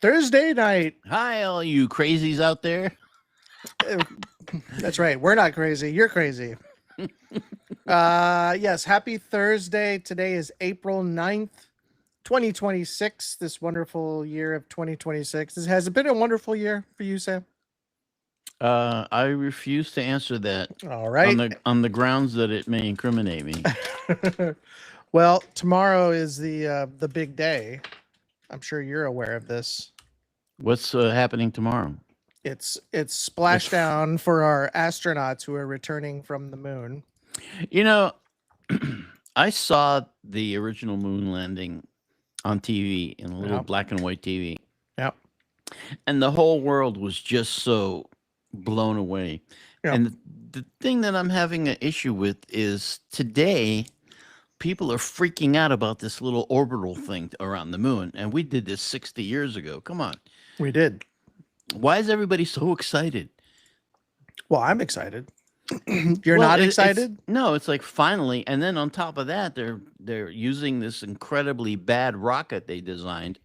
Thursday night. Hi, all you crazies out there. Uh, That's right. We're not crazy. You're crazy. Yes, happy Thursday. Today is April 9th, 2026. This wonderful year of 2026. Has it been a wonderful year for you, Sam? I refuse to answer that All on right. the grounds that it may incriminate me. Well, tomorrow is the big day. I'm sure you're aware of this. What's happening tomorrow? It's It's f- splashdown for our astronauts who are returning from the moon. you know, I saw the original moon landing on TV in a little Yeah. black and white TV, Yeah. and the whole world was just so blown away. Yeah. And the thing that I'm having an issue with is today people are freaking out about this little orbital thing around the moon, and we did this 60 years ago. Come on. We did. Why is everybody so excited? Well, I'm excited. You're Well, not it's excited? no, it's like finally, and then on top of that, they're using this incredibly bad rocket they designed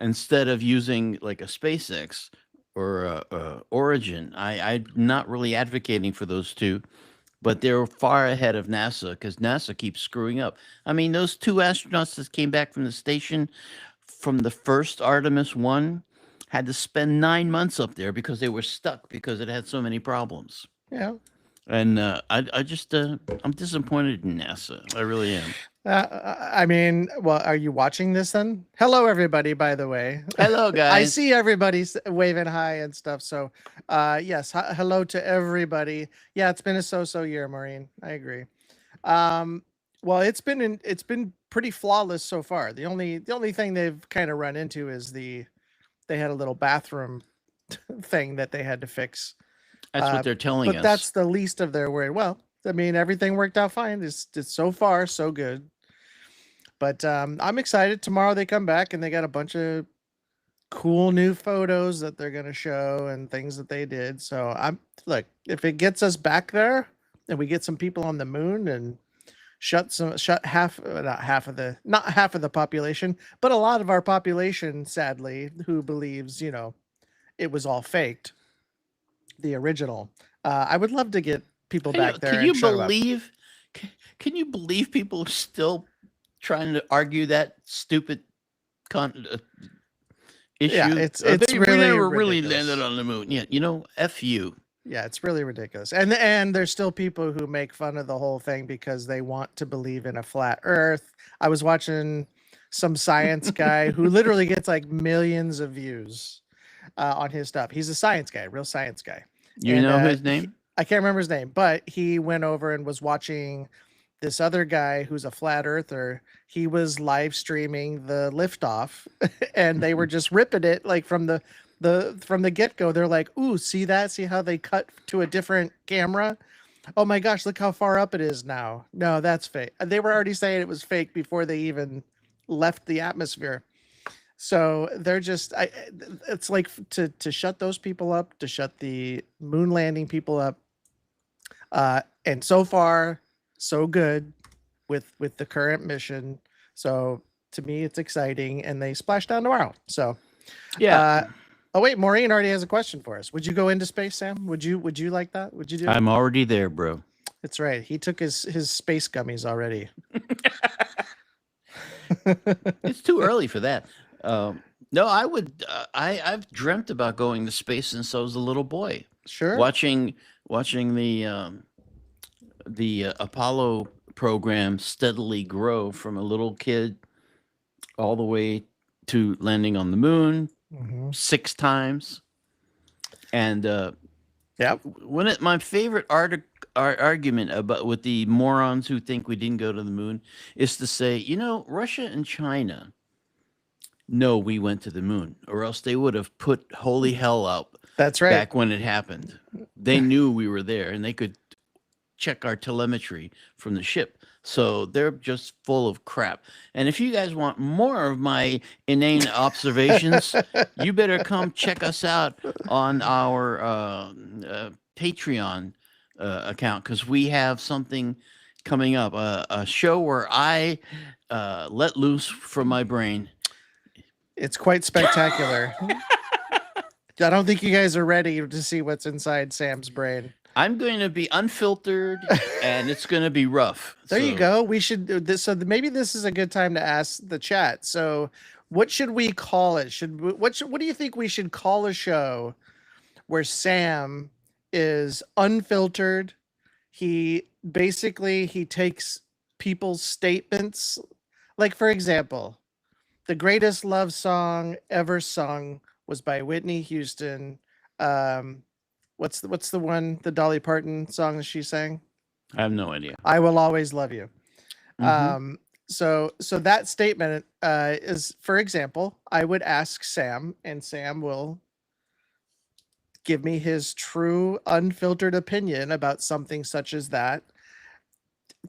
instead of using like a SpaceX or a Origin. I'm not really advocating for those two, but they're far ahead of NASA because NASA keeps screwing up. I mean, those two astronauts that came back from the station from the first Artemis 1 had to spend 9 months up there because they were stuck because it had so many problems. Yeah. And I'm disappointed in NASA. I really am. Well, are you watching this then? Hello, everybody, by the way. Hello, I guys. see everybody waving hi and stuff. So, yes, hello to everybody. Yeah, it's been a so-so year, Maureen. I agree. Um, well, it's been pretty flawless so far. The only thing they've kind of run into is they had a little bathroom thing that they had to fix. That's what Uh, they're telling but us. that's the least of their worry. Well, I mean, everything worked out fine. It's so far so good. But I'm excited. Tomorrow they come back and they got a bunch of cool new photos that they're gonna show and things that they did. So I'm look, if it gets us back there and we get some people on the moon and shut half not half of the population, but a lot of our population, sadly, who believes, it was all faked, the original. I would love to get people back there Can and you shut them up. believe? Can you believe people are still trying to argue that stupid con- uh, Yeah, issue? it's We really never really landed ridiculous. on the moon. Yeah, f you. Yeah, it's really ridiculous. And there's still people who make fun of the whole thing because they want to believe in a flat earth. I was watching some science guy who literally gets like millions of views on his stuff. He's a science guy, real science guy. You And know his name? I can't remember his name, but he went over and was watching this other guy who's a flat earther. He was live streaming the liftoff and they were just ripping it like from the get-go. They're like, "Ooh, see that? See how they cut to a different camera? Oh my gosh, look how far up it is now." No, that's fake. They were already saying it was fake before they even left the atmosphere. So they're just it's like to shut those people up, to shut the moon landing people up. And so far so good with the current mission. So to me it's exciting and they splash down tomorrow. So Yeah, uh oh wait, Maureen already has a question for us. Would you go into space, Sam? Would you like that? Would you do it? I'm already there, bro. That's right. He took his space gummies already. It's too early for that. No, I would. I've dreamt about going to space since I was a little boy, Sure. watching watching the Apollo program steadily grow from a little kid all the way to landing on the moon Hmm. 6 times. And Yep. my favorite argument about with the morons who think we didn't go to the moon is to say, Russia and China know we went to the moon, or else they would have put holy hell out That's right. back when it happened. They knew we were there, and they could check our telemetry from the ship. So they're just full of crap. And if you guys want more of my inane observations, you better come check us out on our Patreon account, because we have something coming up, a show where I let loose from my brain. It's quite spectacular. I don't think you guys are ready to see what's inside Sam's brain. I'm going to be unfiltered, and it's going to be rough. There you So go. We should do this. So maybe this is a good time to ask the chat. So, what should we call it? What do you think we should call a show where Sam is unfiltered? He basically he takes people's statements, like for example, the greatest love song ever sung was by Whitney Houston. Um, what's the one, the Dolly Parton song that she sang? I have no idea. I will always love you. Hmm. So that statement is, for example, I would ask Sam, and Sam will give me his true, unfiltered opinion about something such as that.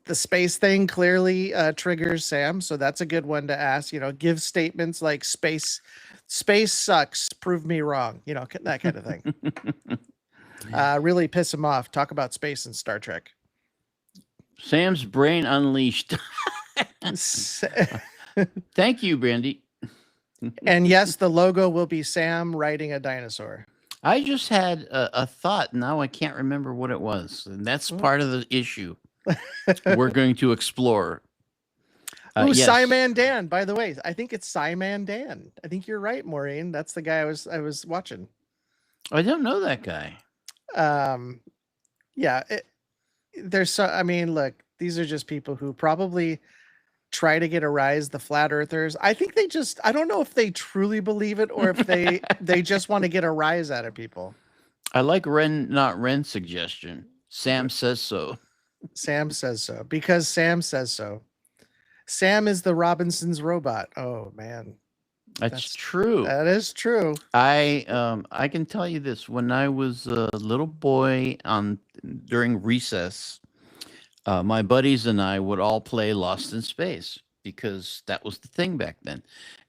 The space thing clearly triggers Sam, so that's a good one to ask. Give statements like space sucks, prove me wrong. That kind of thing. Really piss him off. Talk about space and Star Trek. Sam's brain unleashed. Thank you, Brandy. And yes, the logo will be Sam riding a dinosaur. I just had a thought. Now I can't remember what it was. And that's part of the issue we're going to explore. Yes. Simon Dan, by the way. I think it's Simon Dan. I think you're right, Maureen. That's the guy I was watching. I don't know that guy. Yeah. Look, these are just people who probably try to get a rise, the flat earthers. I think I don't know if they truly believe it or if they just want to get a rise out of people. I like Ren, not Ren's suggestion. Sam says so. Sam says so because Sam says so. Sam is the Robinson's robot. Oh man. That's true. That is true. I can tell you this. When I was a little boy during recess, my buddies and I would all play Lost in Space because that was the thing back then.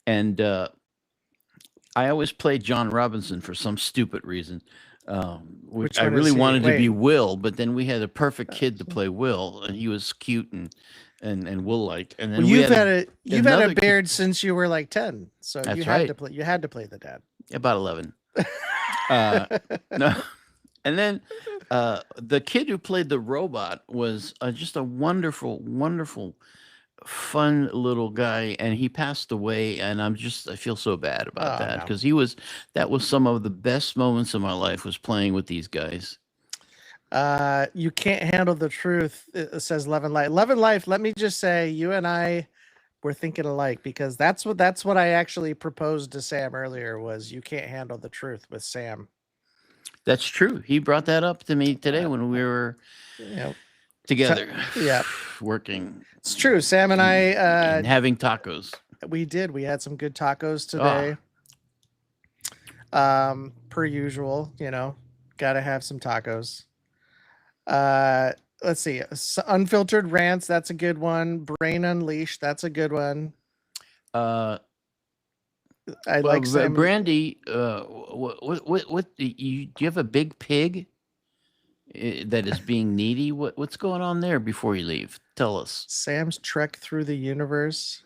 And I always played John Robinson for some stupid reason. I really wanted to be Will, but then we had a perfect kid to play Will, and he was cute and Will-like. And then you've had a beard since you were like 10, so that's you had to play the dad. About 11. No. And then the kid who played the robot was just a wonderful, wonderful, fun little guy, and he passed away. And I feel so bad about that because that was some of the best moments of my life was playing with these guys. You can't handle the truth. It says Love and Life. Love and Life. Let me just say, you and I were thinking alike because that's what I actually proposed to Sam earlier. Was you can't handle the truth with Sam. That's true. He brought that up to me today when we were together. Working. It's true. Sam and I and having tacos. We did. We had some good tacos today. Per usual, gotta have some tacos. Let's see. Unfiltered rants. That's a good one. Brain Unleashed. That's a good one. I like Brandy. What do you have a big pig that is being needy? What's going on there before you leave? Tell us. Sam's trek through the universe.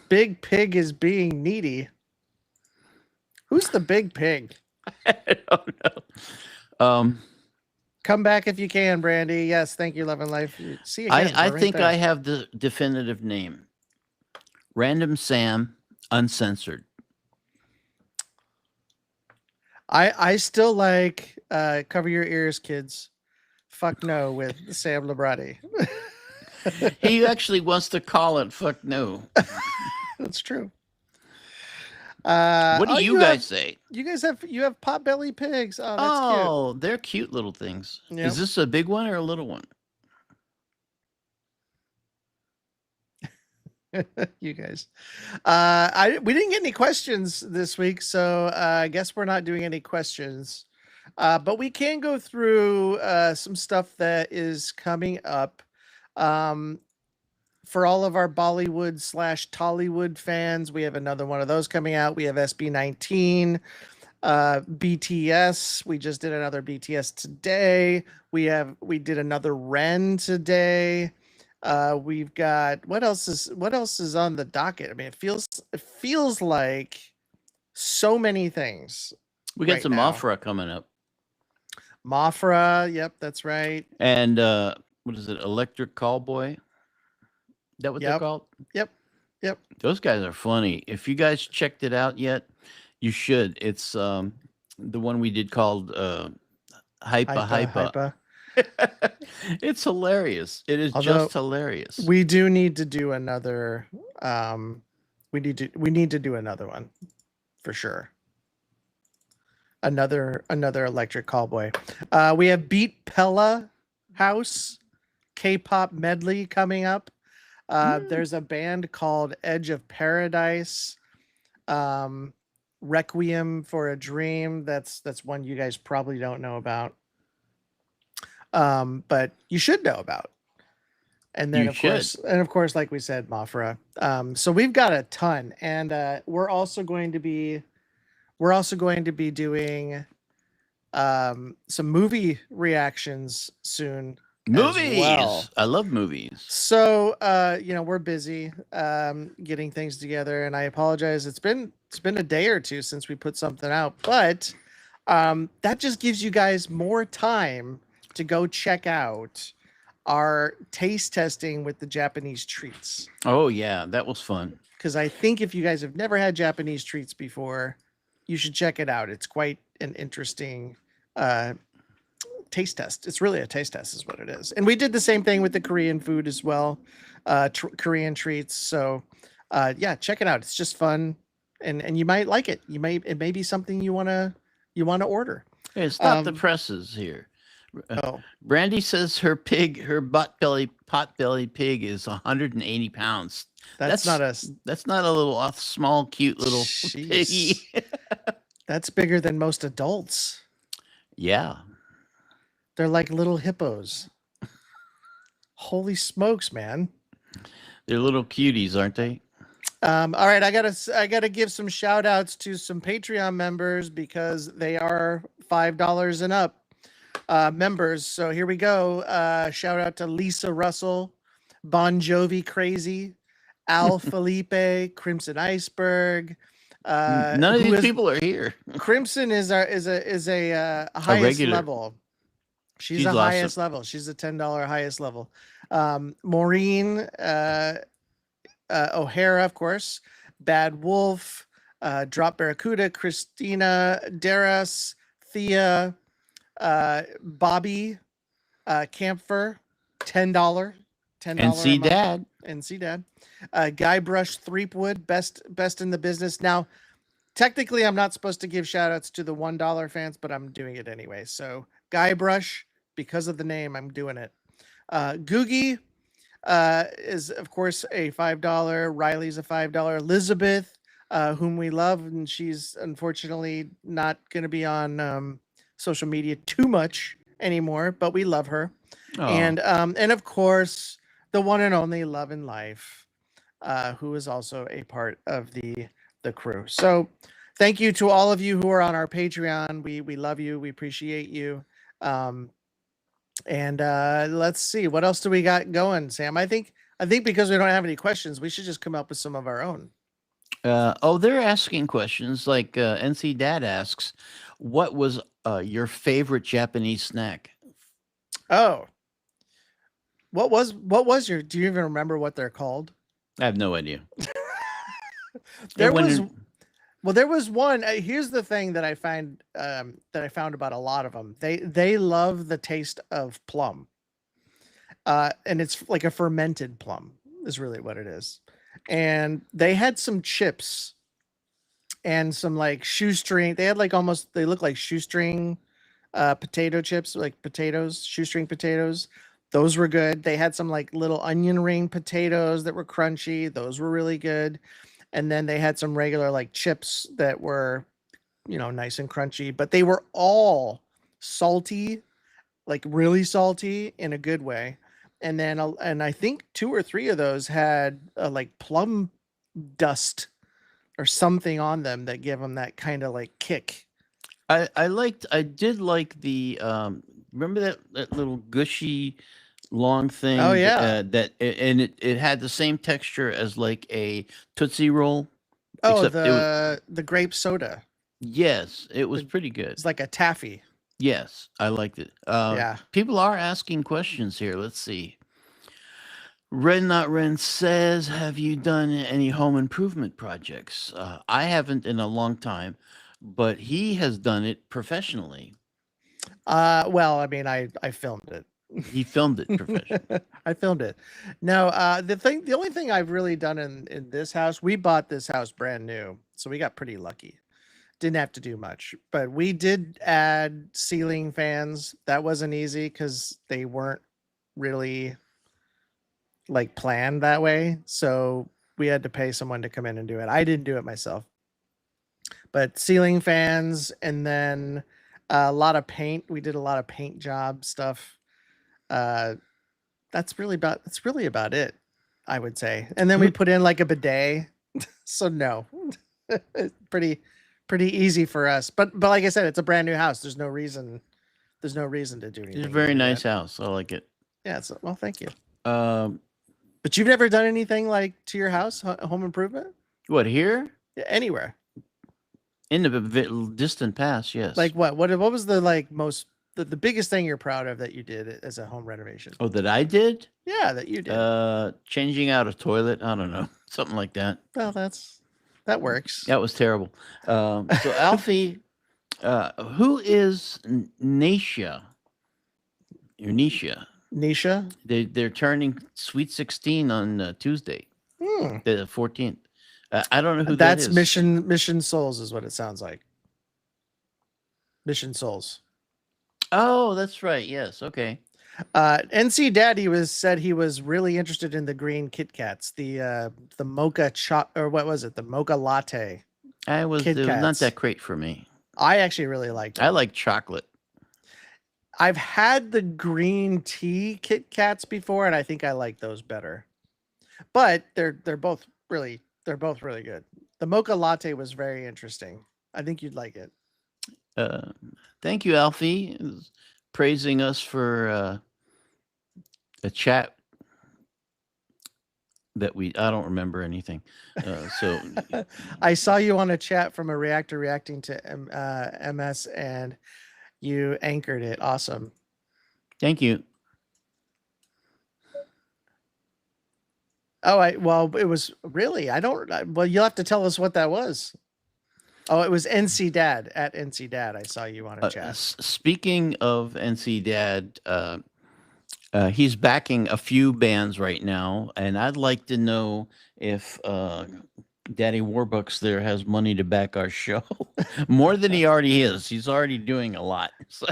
Big pig is being needy. Who's the big pig? I don't know. Come back if you can, Brandy. Yes, thank you, Love and Life. See you again. I think I have the definitive name. Random Sam, uncensored. I still like Cover Your Ears, Kids. Fuck No with Sam Labrati. He actually wants to call it Fuck No. That's true. What do you guys say? You guys have potbelly pigs. Oh, that's cute. They're cute little things. Yep. Is this a big one or a little one? You guys. We didn't get any questions this week, so I guess we're not doing any questions. But we can go through some stuff that is coming up. For all of our Bollywood/Tollywood fans, we have another one of those coming out. We have SB19, BTS. We just did another BTS today. We did another Ren today. We've got what else is on the docket? I mean, it feels like so many things We got right some now. Mothra coming up, Mafra, yep, that's right. and what is it? Electric Callboy. Is that what they're Yep, called? yep, yep. Those guys are funny. If you guys checked it out yet, you should. It's the one we did called Hypa Hypa, Hypa. hypa. It's hilarious. It is Although just hilarious. we do need to do another. Um, we need to do another one for sure. Another electric callboy. We have Beat Pella House K-pop medley coming up. Mm. There's a band called Edge of Paradise. Um, Requiem for a Dream. That's one you guys probably don't know about, but you should know about. And then You should. of course, like we said, Mafra. So we've got a ton, and we're also going to be doing some movie reactions soon as well. Movies. I love movies. So we're busy getting things together, and I apologize. It's been a day or two since we put something out, but that just gives you guys more time to go check out our taste testing with the Japanese treats. Oh yeah, that was fun. Because I think if you guys have never had Japanese treats before, you should check it out. It's quite an interesting uh, taste test. It's really a taste test, is what it is. And we did the same thing with the Korean food as well, Korean treats. So, yeah, check it out. It's just fun, and you might like it. It may be something you wanna order. Hey, stop the Um, presses here. oh, Brandy says her pot belly pig is 180 pounds. that's That's not a. that's not a little off, small, cute little piggy. Jeez, that's bigger than most adults. Yeah, They're like little hippos. Holy smokes, man! they're little cuties, aren't they? All right, I gotta give some shout outs to some Patreon members because they are $5 and up members. So here we go. Shout out to Lisa Russell, Bon Jovi Crazy, Al Felipe, Crimson Iceberg. None of Who these is people are here. Crimson is a A highest regular. level. She's She's the awesome. highest level. She's a $10 highest level. Maureen, O'Hara, of course, Bad Wolf, Drop Barracuda, Christina, Darras, Thea, Bobby, Camphor, $10, And $10 a see, month, Dad. and see Dad, Guybrush Threepwood, best in the business. Now, technically, I'm not supposed to give shout outs to the $1 fans, but I'm doing it anyway. So, Guybrush, because of the name, I'm doing it. Googie, is of course a $5. Riley's a $5. Elizabeth, whom we love, and she's unfortunately not going to be on social media too much anymore, but we love her. Oh, And of course, the one and only Love and Life, who is also a part of the crew. So, thank you to all of you who are on our Patreon. We love you. We appreciate you. Um, and let's see, what else do we got going, Sam? I think because we don't have any questions, we should just come up with some of our own. they're asking questions like NC Dad asks, "What was your favorite Japanese snack?" Oh, what was your? Do you even remember what they're called? I have no idea. It There went was in. Well, there was one. Here's the thing that I found about a lot of them. They love the taste of plum, and it's like a fermented plum is really what it is. And they had some chips and some like shoestring. They had like almost they look like shoestring potato chips, like potatoes, shoestring potatoes. Those were good. They had some like little onion ring potatoes that were crunchy. Those were really good. And then they had some regular like chips that were, nice and crunchy, but they were all salty, like really salty in a good way. And I think two or three of those had like plum dust or something on them that give them that kind of like kick. I did like the remember that little gushy long Oh thing yeah. and it had the same texture as like a Tootsie Roll, Oh, except it was the grape soda. yes, it was The pretty good. It's like a taffy. Yes, I liked it. Yeah. People are asking questions here. Let's see. Ren Not Ren says, "Have you done any home improvement projects?" I haven't in a long time, but he has done it professionally. Well, I mean, I filmed it. He filmed it professionally. I filmed it. No, the only thing I've really done in this house, we bought this house brand new, so we got pretty lucky. Didn't have to do much, but we did add ceiling fans. That wasn't easy because they weren't really like planned that way. So we had to pay someone to come in and do it. I didn't do it myself, but ceiling fans and then a lot of paint. We did a lot of paint job stuff. Uh, that's really about it, I would say. And then we Who put in like a bidet. So no, pretty pretty easy for us. But like I said, it's a brand new house. There's no reason to do It's a anything very new nice yet. house. I like it. Yeah. So well, thank you. Um, But you've never done anything like to your house, home improvement? what here? Yeah, anywhere? In the distant past, yes. Like what was the like most the biggest thing you're proud of that you did as a home renovation? Oh, that I did? Yeah, that you did. Changing out a toilet. I don't know, something like that. Well, that works. That was terrible. So Alfie, who is Nisha? Or Nisha? Nisha. They're turning Sweet 16 on Tuesday, Hmm. the 14th. I don't know who that That's is. Mission Souls is what it sounds like. Mission Souls. Oh, that's right. Yes. Okay. NC Daddy said he was really interested in the green Kit Kats, the mocha or what was it? The mocha latte Kit It was not Kats. that great for me. I actually really liked I them. like chocolate. I've had the green tea Kit Kats before, and I think I like those better. But they're both really good. The mocha latte was very interesting. I think you'd like it. Uh, Thank you, Alfie, praising us for a chat that I don't remember anything. So I saw you on a chat from a reactor reacting to MS, and you anchored it. Awesome. thank you. Oh, well, it was really. Well, you'll have to tell us what that was. Oh, it was NC Dad at NC Dad. I saw you on a chat. Speaking of NC Dad, he's backing a few bands right now, and I'd like to know if Daddy Warbucks there has money to back our show more than he already is. He's already doing a lot. So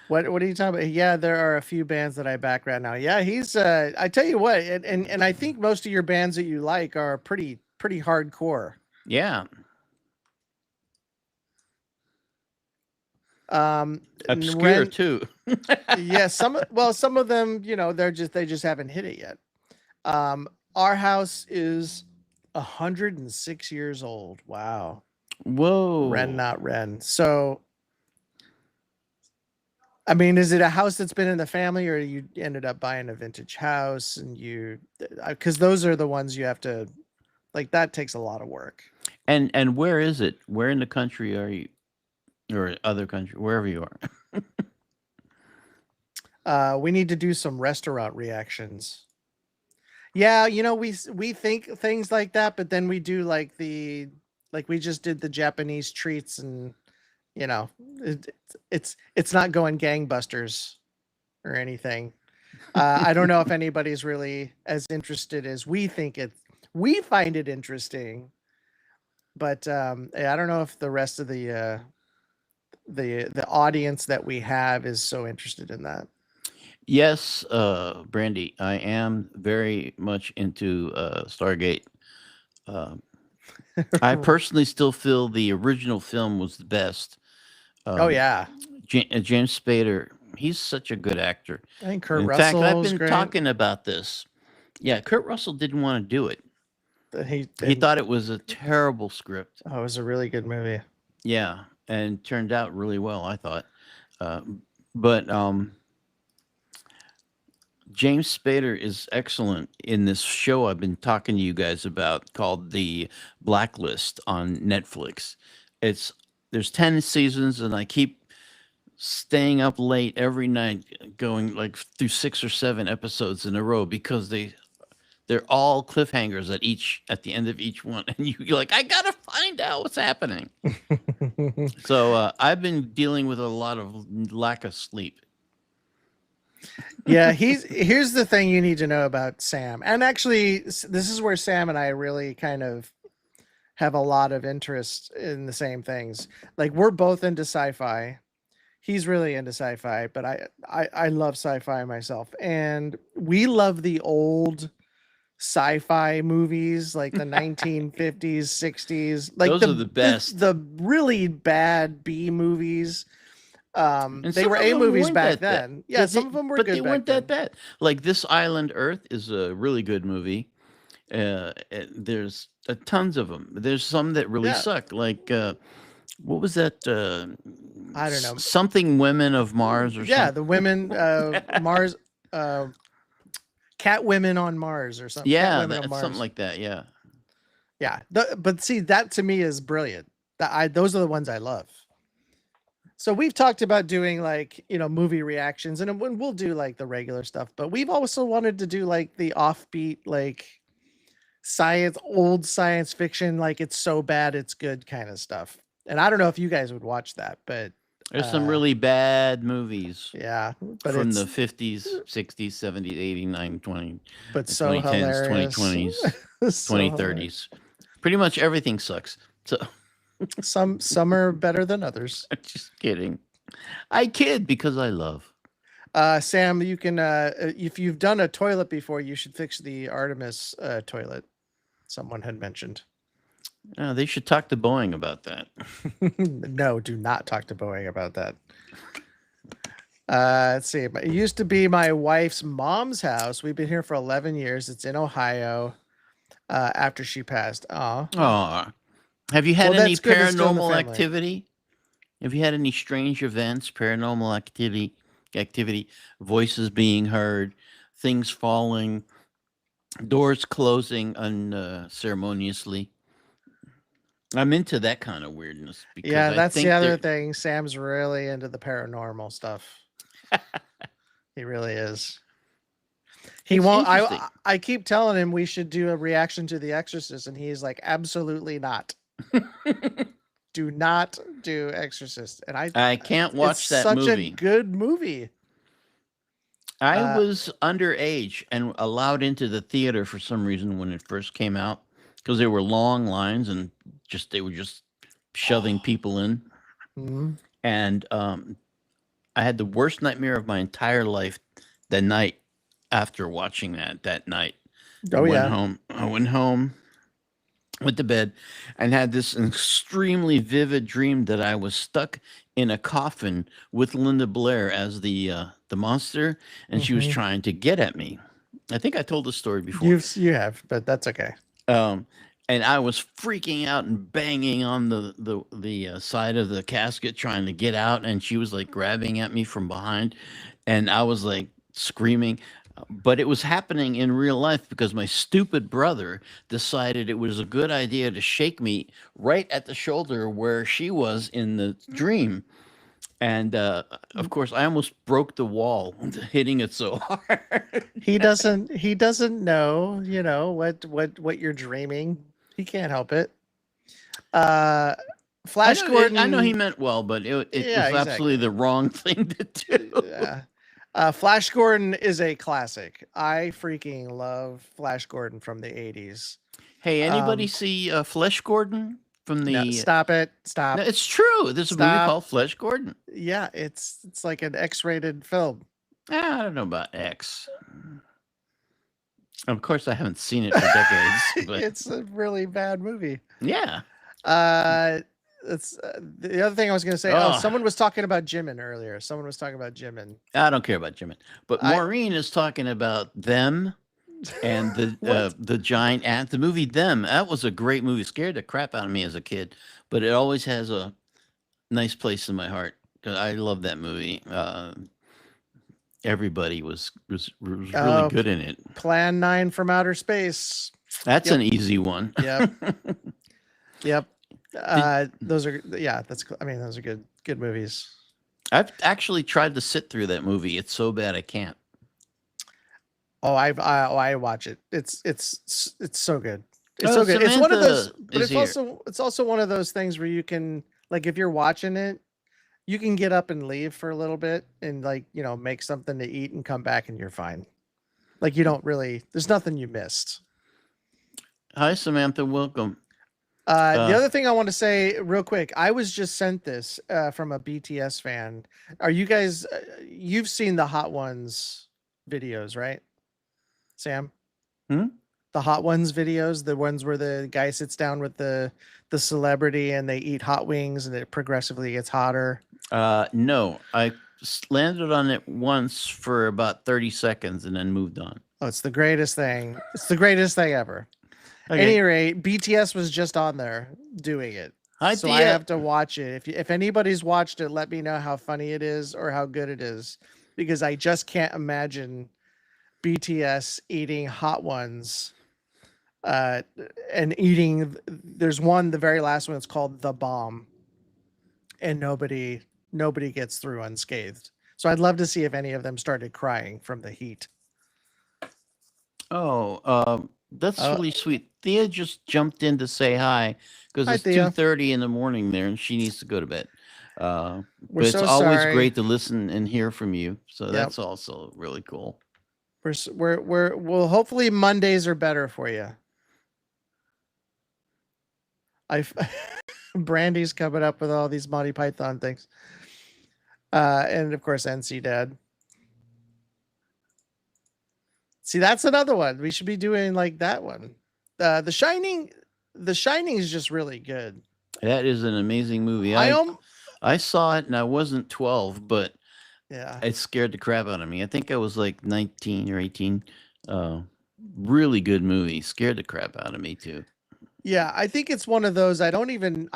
What are you talking about? Yeah, there are a few bands that I back right now. Yeah, he's I tell you what, and I think most of your bands that you like are pretty hardcore. yeah, obscure Ren, too. yeah, some of them, they just haven't hit it yet. Our house is 106 years old. Wow. Whoa. Ren Not Ren. So I mean, is it a house that's been in the family, or you ended up buying a vintage house and because those are the ones you have to, like, that takes a lot of work. And where is it? Where in the country are you? Or other country, wherever you are. We need to do some restaurant reactions. Yeah, we think things like that, but then we do like we just did the Japanese treats, and it, it's not going gangbusters or anything. I don't know if anybody's really as interested as we think it. We find it interesting, but I don't know if the rest of the audience that we have is so interested in that. Yes, Brandy, I am very much into Stargate. I personally still feel the original film was the best. Oh yeah, James Spader, he's such a good actor. I think Kurt In Russell. fact, I've been great. talking about this. Yeah, Kurt Russell didn't want to do it. He thought it was a terrible script. Oh, it was a really good movie. Yeah, and turned out really well, I thought. But James Spader is excellent in this show I've been talking to you guys about called The Blacklist on Netflix. It's there's 10 seasons and I keep staying up late every night going like through 6 or 7 episodes in a row because they're all cliffhangers at the end of each one and you're like I got to find out what's happening. So I've been dealing with a lot of lack of sleep. Yeah, here's the thing you need to know about Sam. And actually this is where Sam and I really kind of have a lot of interest in the same things. Like we're both into sci-fi. He's really into sci-fi, but I love sci-fi myself. And we love the old sci-fi movies like the 1950s, 60s, like Those are the best. the really bad B movies. And They some were of A them movies weren't back that bad. then. Yeah, some of them were But good they back weren't that then. bad. Like This Island Earth is a really good movie. There's tons of them. There's some that really Yeah, suck. Like what was that? I don't know. Something Women of Mars or Yeah, something. the women Mars uh cat women on Mars or something. Cat Yeah, women on that's something Mars. like that. Yeah. Yeah. But see that to me is brilliant. Those are the ones I love. So we've talked about doing like, movie reactions and when we'll do like the regular stuff, but we've also wanted to do like the offbeat like old science fiction like it's so bad it's good kind of stuff. And I don't know if you guys would watch that, but There's some uh really bad movies yeah, but from the it's 50s, 60s, 70s, 80s, 90s, 20, so 2010s, hilarious. 2020s, So hilarious. 2030s. Pretty much everything sucks. So Some are better than others. just kidding. I kid because I love. Sam, you can if you've done a toilet before, you should fix the Artemis toilet. Someone had mentioned. They should talk to Boeing about that. No, do not talk to Boeing about that. Let's see. It used to be my wife's mom's house. We've been here for 11 years. It's in Ohio. After she passed. Oh, Oh, have you had well, any that's good. It's still in the paranormal family. activity? Have you had any strange events, paranormal activity, voices being heard, things falling, doors closing unceremoniously? I'm into that kind of weirdness because Yeah, I that's the think other there thing. Sam's really into the paranormal stuff. He really is. He it's won't. interesting. I keep telling him we should do a reaction to The Exorcist, and he's like, absolutely not. Do not do Exorcist. And I can't it's watch that such a movie. good movie. I Uh, was underage and allowed into the theater for some reason when it first came out because there were long lines and they were just shoving people in. mhm. And I had the worst nightmare of my entire life the night after watching that night. I Oh went yeah. home. I went home, went to bed, and had this extremely vivid dream that I was stuck in a coffin with Linda Blair as the monster, and she was Hmm. trying to get at me. I think I told this story before. You have, but that's okay. Um, and I was freaking out and banging on the side of the casket trying to get out, and she was like grabbing at me from behind, and I was like screaming. But it was happening in real life because my stupid brother decided it was a good idea to shake me right at the shoulder where she was in the dream. And of course, I almost broke the wall hitting it so hard. He doesn't know, what you're dreaming. He can't help it. Uh Flash I know he Gordon. meant well, but it Yeah, was absolutely exactly. the wrong thing to do. Yeah. Flash Gordon is a classic. I freaking love Flash Gordon from the 80s. Hey, anybody Um, see Flesh Gordon from no, the? stop it. No, Stop. it's true. There's a movie Stop. called Flesh Gordon. Yeah, it's like an X-rated film. I don't know about X. Of course, I haven't seen it for decades, but It's a really bad movie. yeah. It's the other thing I was going to say. Oh, Oh, someone was talking about Jimin earlier. Someone was talking about Jimin. I don't care about Jimin, but I Maureen is talking about them and what? the giant ant. The movie Them. That was a great movie. Scared the crap out of me as a kid, but it always has a nice place in my heart because I love that movie. everybody was really Oh, good in it. Plan 9 from Outer Space. That's Yep. an easy one. Yep. Yep. Did, Those are that's I mean those are good movies. I've actually tried to sit through that movie. It's so bad I can't. Oh, I watch it. It's so good. It's Oh, so good. It's one of those, Samantha but is here. it's also one of those things where you can like if you're watching it, you can get up and leave for a little bit and like make something to eat and come back and you're fine. Like you don't really. There's nothing you missed. Hi, Samantha. Welcome. The Uh, other thing I want to say real quick, I was just sent this from a BTS fan. Are you guys? You've seen the Hot Ones videos, right, Sam? hmm? The Hot Ones videos, the ones where the guy sits down with the celebrity and they eat hot wings and it progressively gets hotter. No, I landed on it once for about 30 seconds and then moved on. Oh, it's the greatest thing. It's the greatest thing ever. Okay. Any rate, BTS was just on there doing it. Hi, So I Tia. have to watch it. If anybody's watched it, let me know how funny it is or how good it is, because I just can't imagine BTS eating Hot Ones, and eating. There's one, the very last one. It's called The Bomb, and nobody gets through unscathed. So I'd love to see if any of them started crying from the heat. Oh, that's Uh, really sweet. Thea just jumped in to say hi because Hi, it's Thea. 2:30 in the morning there, and she needs to go to bed. We're But it's so always sorry. great to listen and hear from you. So Yep. that's also really cool. Well, hopefully Mondays are better for you. I Brandy's coming up with all these Monty Python things. And of course NC Dad. See, that's another one. We should be doing like that one. The Shining is just really good. That is an amazing movie. I saw it and I wasn't 12, but yeah. it scared the crap out of me. I think I was like 19 or 18. Really good movie. Scared the crap out of me too. Yeah, I think it's one of those I don't even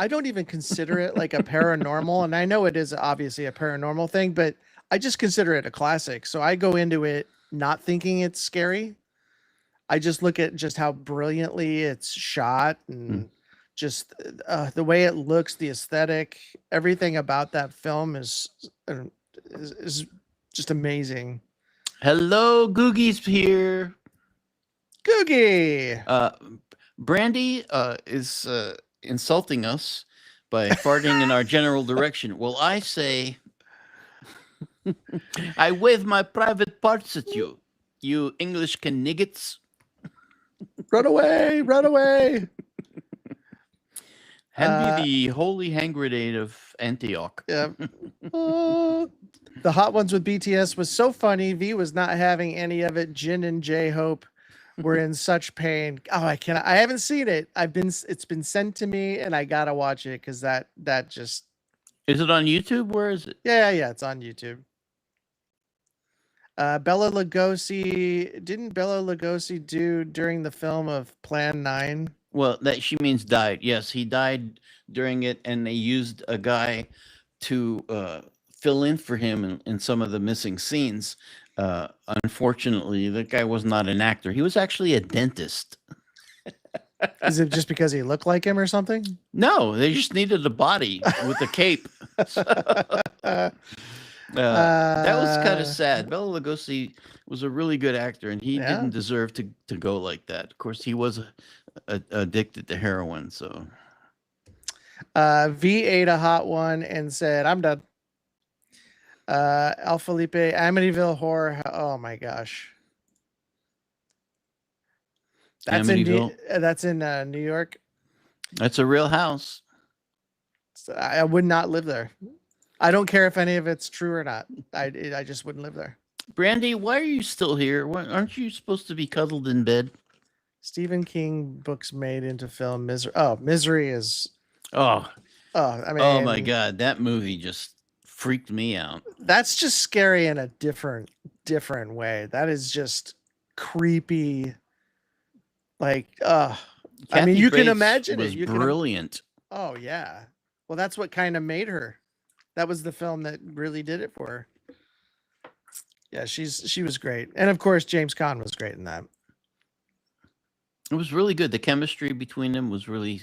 consider it like a paranormal, and I know it is obviously a paranormal thing, but I just consider it a classic. So I go into it not thinking it's scary. I just look at just how brilliantly it's shot and just the way it looks, the aesthetic, everything about that film is just amazing. Hello, Googie's here. Googie. Brandy is insulting us by farting in our general direction. Well, I say, I wave my private parts at you, you English caniggets. Run away, run away. Hand me the holy hand grenade of Antioch. Yeah. The Hot Ones with BTS was so funny. V was not having any of it. Jin and J-Hope were in such pain. Oh, I haven't seen it. It's been sent to me and I gotta watch it because that just. Is it on YouTube? Where is it? Yeah, it's on YouTube. Bella Lugosi, didn't Bella Lugosi do during the film of Plan 9? Well, that she means died. Yes, he died during it, and they used a guy to fill in for him in some of the missing scenes. Unfortunately, the guy was not an actor. He was actually a dentist. Is it just because he looked like him or something? No, they just needed a body with a cape. That was kind of sad. Bela Lugosi was a really good actor, and he didn't deserve to go like that. Of course, he was addicted to heroin. So V ate a hot one and said, "I'm done." Al Felipe, Amityville Horror. Oh my gosh, that's in New York. That's a real house. So I would not live there. I don't care if any of it's true or not. I just wouldn't live there. Brandy, why are you still here? Aren't you supposed to be cuddled in bed? Stephen King books made into film. Misery is. I mean, oh my God, that movie just freaked me out. That's just scary in a different way. That is just creepy. Like, I mean, you can imagine it. Brilliant. Oh yeah. Well, that's what kind of made her. That was the film that really did it for her. Yeah, she was great, and of course James Caan was great in that. It was really good. The chemistry between them was really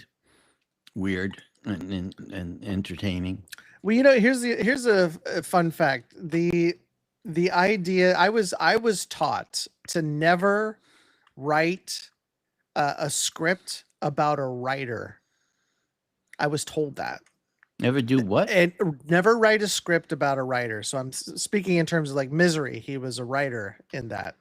weird and entertaining. Well, here's a fun fact. The idea I was taught to never write a script about a writer. I was told that. Never do what? And never write a script about a writer. So I'm speaking in terms of like Misery. He was a writer in that.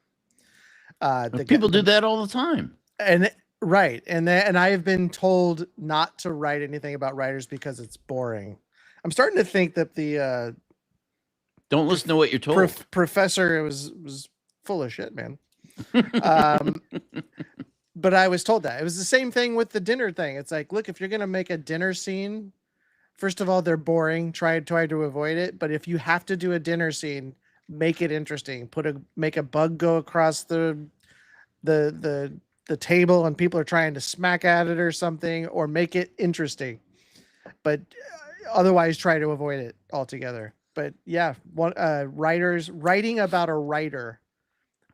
People do that all the time. And right, and I have been told not to write anything about writers because it's boring. I'm starting to think that the Don't listen to what you're told. professor was full of shit, man. But I was told that it was the same thing with the dinner thing. It's like, look, if you're gonna make a dinner scene, first of all, they're boring. Try to avoid it. But if you have to do a dinner scene, make it interesting. Make a bug go across the table and people are trying to smack at it or something, or make it interesting. But otherwise, try to avoid it altogether. But yeah, writing about a writer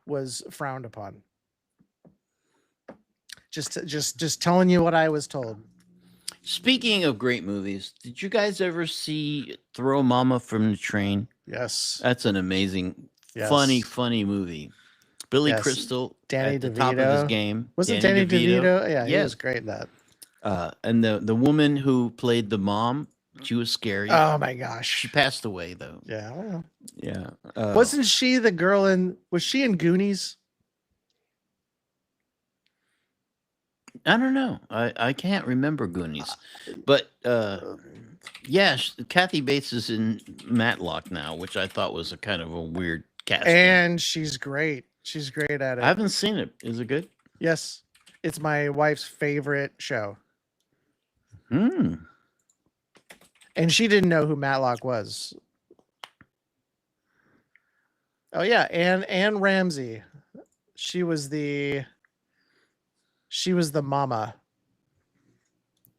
was frowned upon. Just telling you what I was told. Speaking of great movies, did you guys ever see Throw Mama from the Train? Yes. That's an amazing, Yes. funny movie. Billy Yes. Crystal Danny at the top of his DeVito. game. Wasn't Danny DeVito? Yeah, he Yes. was great in that. And the woman who played the mom, she was scary. Oh my She gosh. passed away though. Yeah. Well, Yeah. wasn't she the girl in? Was she in Goonies? I don't know. I can't remember Goonies, but yeah, Kathy Bates is in Matlock now, which I thought was a kind of a weird casting. And she's great. She's great at it. I haven't seen it. Is it good? Yes, it's my wife's favorite show, Hmm. and she didn't know who Matlock was. Oh yeah, Anne Ramsey. She was the mama.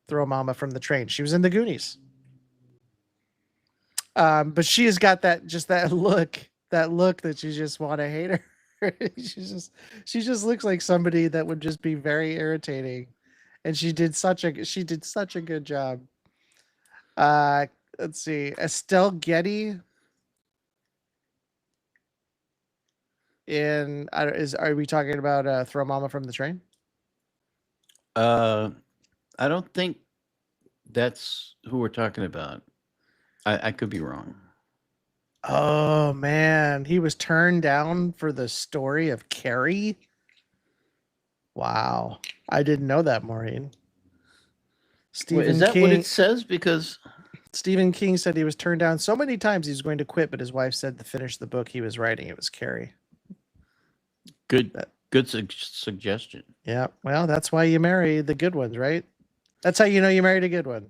Throw Mama from the Train. She was in the Goonies. But she has got that look that you just want to hate her. she just looks like somebody that would just be very irritating, and she did such a good job. Let's see, Estelle Getty are we talking about Throw Mama from the Train? I don't think that's who we're talking about. I could be wrong. Oh man, he was turned down for the story of Carrie. Wow, I didn't know that, Maureen. Wait, is that what it says? Because Stephen King said he was turned down so many times he was going to quit, but his wife said to finish the book he was writing, it was Carrie. good suggestion. Yeah, well, that's why you marry the good ones, right? That's how you know you married a good one.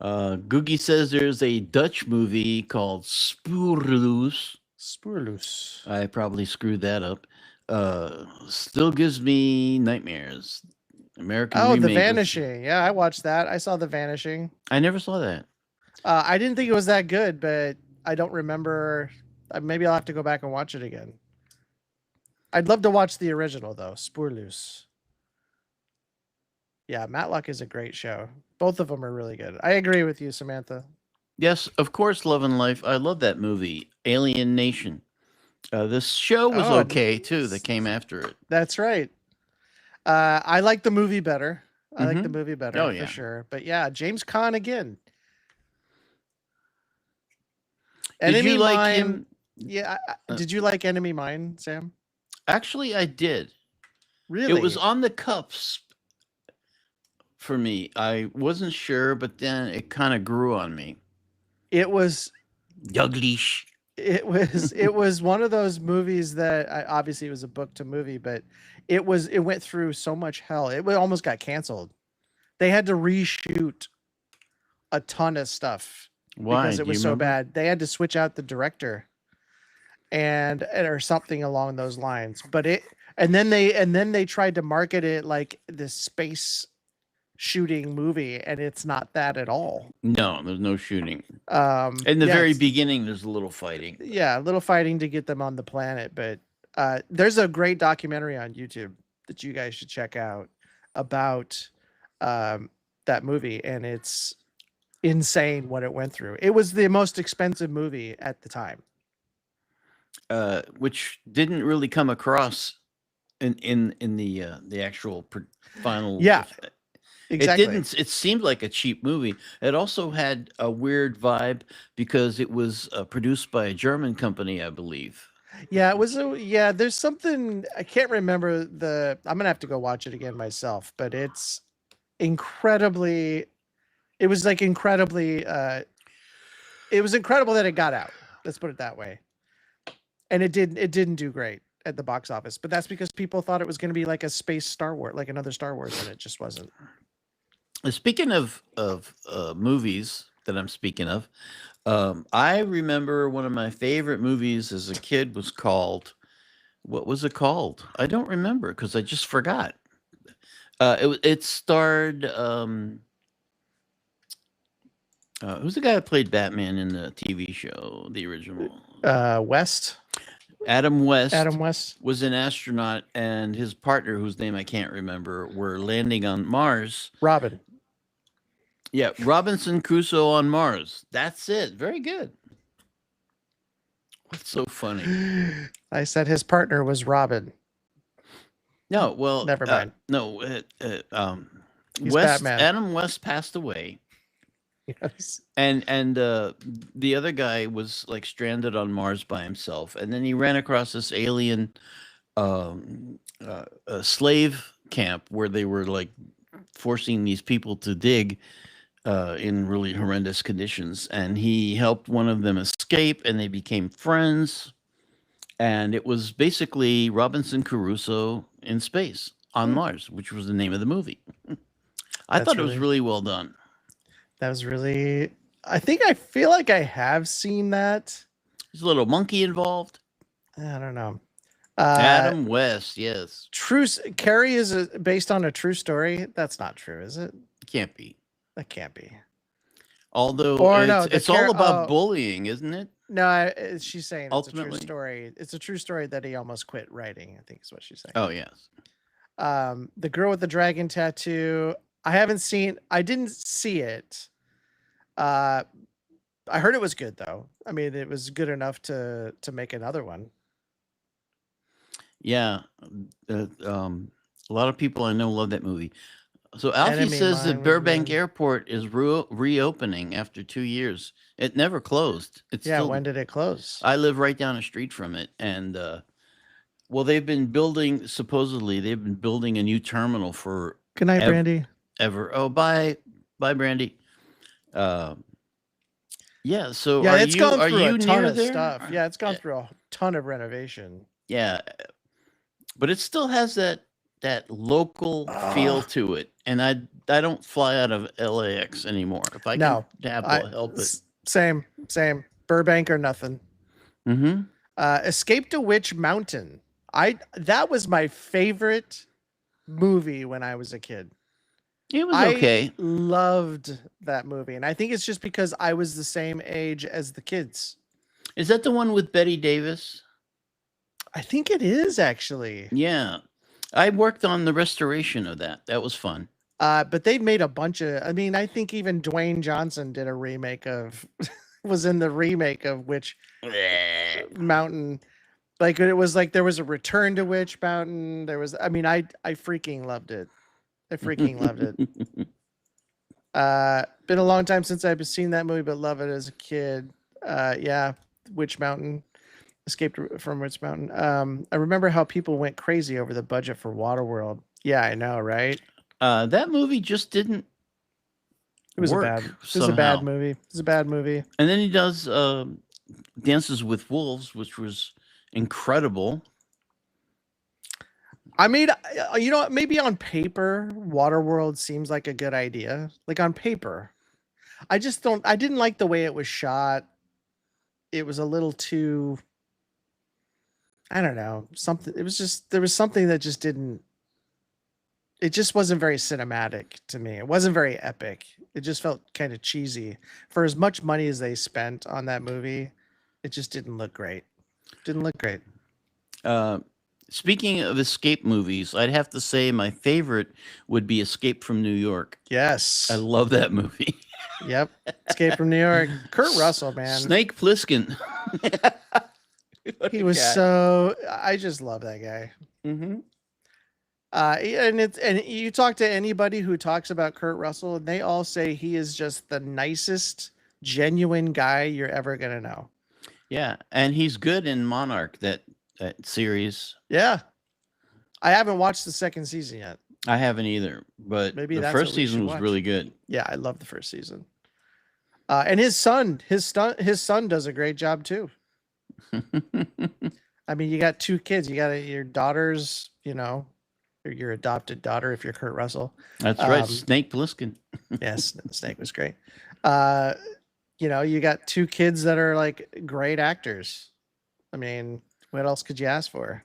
Googie says there's a Dutch movie called Spoorloos. Spoorloos. I probably screwed that up. Still gives me nightmares. American Oh, The remake with- Vanishing. Yeah, I watched that. I saw The Vanishing. I never saw that. I didn't think it was that good, but I don't remember. Maybe I'll have to go back and watch it again. I'd love to watch the original though, Spoorloos. Yeah, Matlock is a great show. Both of them are really good. I agree with you, Samantha. Yes, of course, Love and Life. I love that movie, Alien Nation. This show was Oh, okay too. That came after it. That's right. I like the movie better. I like the Mhm. movie better Oh, yeah. for sure. But yeah, James Caan again. Did Enemy you like Mine. him? Yeah. Did you like Enemy Mine, Sam? Actually, I did. Really? It was on the cusp for me. I wasn't sure, but then it kind of grew on me. It was. Yuglish. It was one of those movies that obviously it was a book to movie, but it went through so much hell. It almost got canceled. They had to reshoot a ton of stuff Why? because it Do was you so remember? bad. They had to switch out the director and or something along those lines. But then they tried to market it like this space shooting movie, and it's not that at all. No, there's no shooting. In the Yeah, very it's beginning, there's a little fighting. yeah, a little fighting to get them on the planet, but there's a great documentary on YouTube that you guys should check out about um, that movie, and it's insane what it went through. It was the most expensive movie at the time. Which didn't really come across in the actual final. Yeah, It exactly. didn't. It seemed like a cheap movie. It also had a weird vibe because it was produced by a German company, I believe. Yeah, it was yeah, there's something I can't remember I'm gonna have to go watch it again myself, but it's incredibly it was like incredibly it was incredible that it got out. Let's put it that way. And it didn't do great at the box office, but that's because people thought it was going to be like a space Star Wars, like another Star Wars, and it just wasn't. Speaking of movies that I'm speaking of, I remember one of my favorite movies as a kid was called. What was it called? I don't remember because I just forgot. It starred. Who's the guy that played Batman in the TV show, the original? West. Adam West. Adam West was an astronaut, and his partner, whose name I can't remember, were landing on Mars. Robin. Yeah, Robinson Crusoe on Mars. That's it. Very good. What's so funny? I said his partner was Robin. No, well, never mind. No, He's West. Batman. Adam West passed away. Yes. And the other guy was like stranded on Mars by himself, and then he ran across this alien slave camp where they were like forcing these people to dig in really horrendous conditions, and he helped one of them escape, and they became friends. And it was basically Robinson Crusoe in space on Mars, which was the name of the movie. I thought it was really well done. That was really. I feel like I have seen that. There's a little monkey involved. I don't know. Adam West, yes. Carrie is based on a true story. That's not true, is it? Can't be. That can't be. Although it's all about bullying, isn't it? No, she's saying ultimately, it's a true story. It's a true story that he almost quit writing, I think is what she's saying. Oh, yes. The girl with the dragon tattoo. I didn't see it. I heard it was good though. I mean, it was good enough to make another one. Yeah. A lot of people I know love that movie. So Alfie says that Burbank Airport is reopening after 2 years. It never closed. When did it close? I live right down the street from it, and well, supposedly they've been building a new terminal for. Good night, Brandy. Ever. Oh, bye, Brandy. Yeah. So it's gone through a ton of stuff. Yeah, it's gone through a ton of renovation. Yeah, but it still has that local feel to it, and I don't fly out of LAX anymore. If I can help it. Same. Burbank or nothing. Mm-hmm. Escape to Witch Mountain. That was my favorite movie when I was a kid. It was okay. I loved that movie, and I think it's just because I was the same age as the kids. Is that the one with Betty Davis? I think it is, actually. Yeah. I worked on the restoration of that. That was fun. But they made a bunch of. I mean, I think even Dwayne Johnson did a remake of. Was in the remake of Witch Mountain. Like it was like there was a Return to Witch Mountain. There was. I mean, I freaking loved it. I freaking loved it. Been a long time since I've seen that movie, but love it as a kid. Yeah, Witch Mountain. Escaped from Witch Mountain. I remember how people went crazy over the budget for Waterworld. Yeah, I know, right? That movie just didn't. It was a bad movie. It was a bad movie. And then he does Dances with Wolves, which was incredible. I mean, maybe on paper, Waterworld seems like a good idea. Like on paper, I didn't like the way it was shot. It was a little too. I don't know, something. It was just there was something that just didn't it just wasn't very cinematic to me. It wasn't very epic. It just felt kind of cheesy. For as much money as they spent on that movie, it just didn't look great. Didn't look great. Uh, Speaking of escape movies, I'd have to say my favorite would be Escape from New York. I Yes. love that movie. Yep. Escape from New York. Kurt Russell, man. Snake Plissken. What He a was guy. so I just love that guy. Mhm. And you talk to anybody who talks about Kurt Russell, and they all say he is just the nicest, genuine guy you're ever gonna know. Yeah, and he's good in Monarch, that series. Yeah. I haven't watched the second season yet. I haven't either, but Maybe the that's first what we season should was watch. really good. Yeah, I love the first season. And his son does a great job too. I mean, you got two kids. You got your daughter's, or your adopted daughter if you're Kurt Russell. That's right, Snake Plissken. Yes, Snake was great. You got two kids that are like great actors. I mean, what else could you ask for?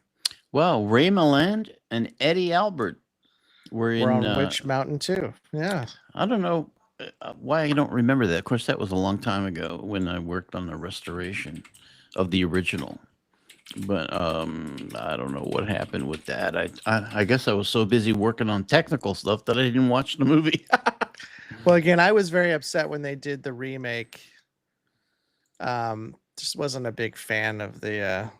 Well, Ray Milland and Eddie Albert were We're in. on Witch Mountain too. Yeah. I don't know why I don't remember that. Of course, that was a long time ago when I worked on the restoration of the original. But I don't know what happened with that. I guess I was so busy working on technical stuff that I didn't watch the movie. Well, again, I was very upset when they did the remake. Just wasn't a big fan of the.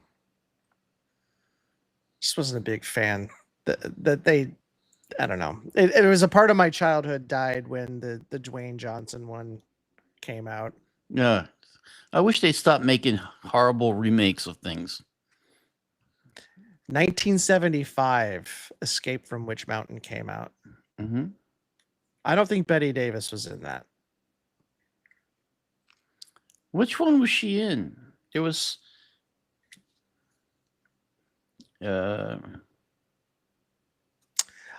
Just wasn't a big fan that they. I don't know. It was a part of my childhood died when the Dwayne Johnson one came out. Yeah, I wish they'd stop making horrible remakes of things. 1975, Escape from Witch Mountain came out. Mm-hmm. I don't think Betty Davis was in that. Which one was she in? It was.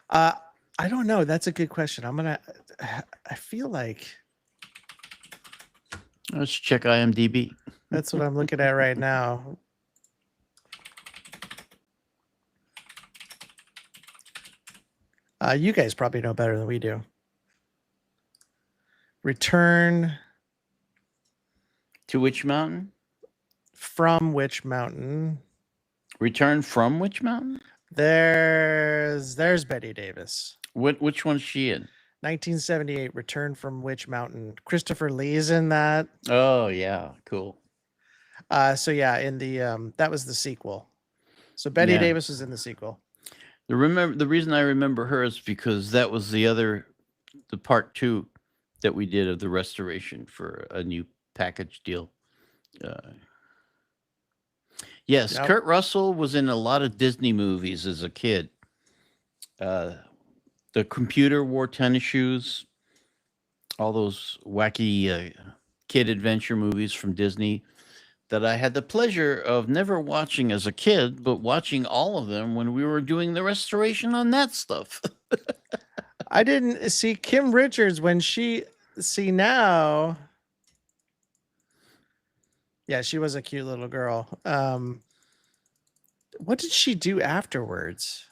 I don't know. That's a good question. I feel like Let's check IMDb. that's what I'm looking at right now. You guys probably know better than we do. Return To Witch Mountain? from Witch Mountain. Return from Witch Mountain? There's Betty Davis. Which one's she in? 1978, Return from Witch Mountain. Christopher Lee's in that. Oh yeah, cool. So yeah, in the that was the sequel. So Betty Yeah. Davis was in the sequel. The reason I remember her is because that was the part 2 that we did of the restoration for a new package deal. Yes, Yep. Kurt Russell was in a lot of Disney movies as a kid. The Computer Wore Tennis Shoes, all those wacky kid adventure movies from Disney that I had the pleasure of never watching as a kid, but watching all of them when we were doing the restoration on that stuff. I didn't see Kim Richards when now. Yeah, she was a cute little girl. What did she do afterwards?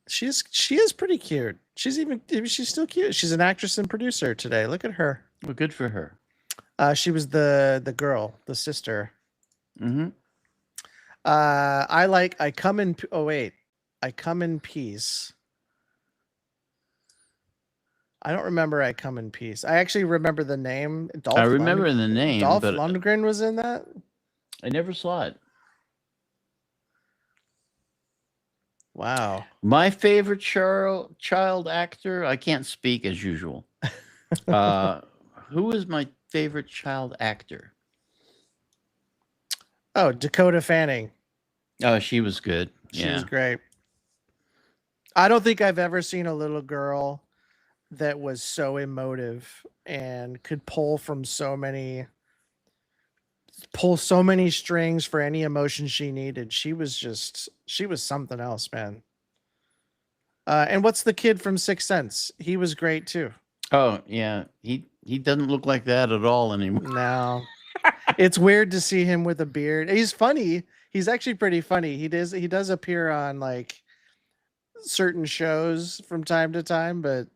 She is pretty cute. She's still cute. She's an actress and producer today. Look at her. Well, good for her. She was the girl, the sister. Mm-hmm. I Come in. Oh wait, I Come in Peace. I don't remember I Come in Peace. I actually remember the name. I remember the name. Dolph but Lundgren was in that. I never saw it. Wow. My favorite child actor. I can't speak as usual. Who is my favorite child actor? Oh, Dakota Fanning. Oh, she was good. She was great. I don't think I've ever seen a little girl that was so emotive and could pull so many strings for any emotion she needed. She was something else, man. And what's the kid from Sixth Sense? He was great too. Oh yeah, he doesn't look like that at all anymore. No. It's weird to see him with a beard. He's funny. He's actually pretty funny. He does appear on like certain shows from time to time, but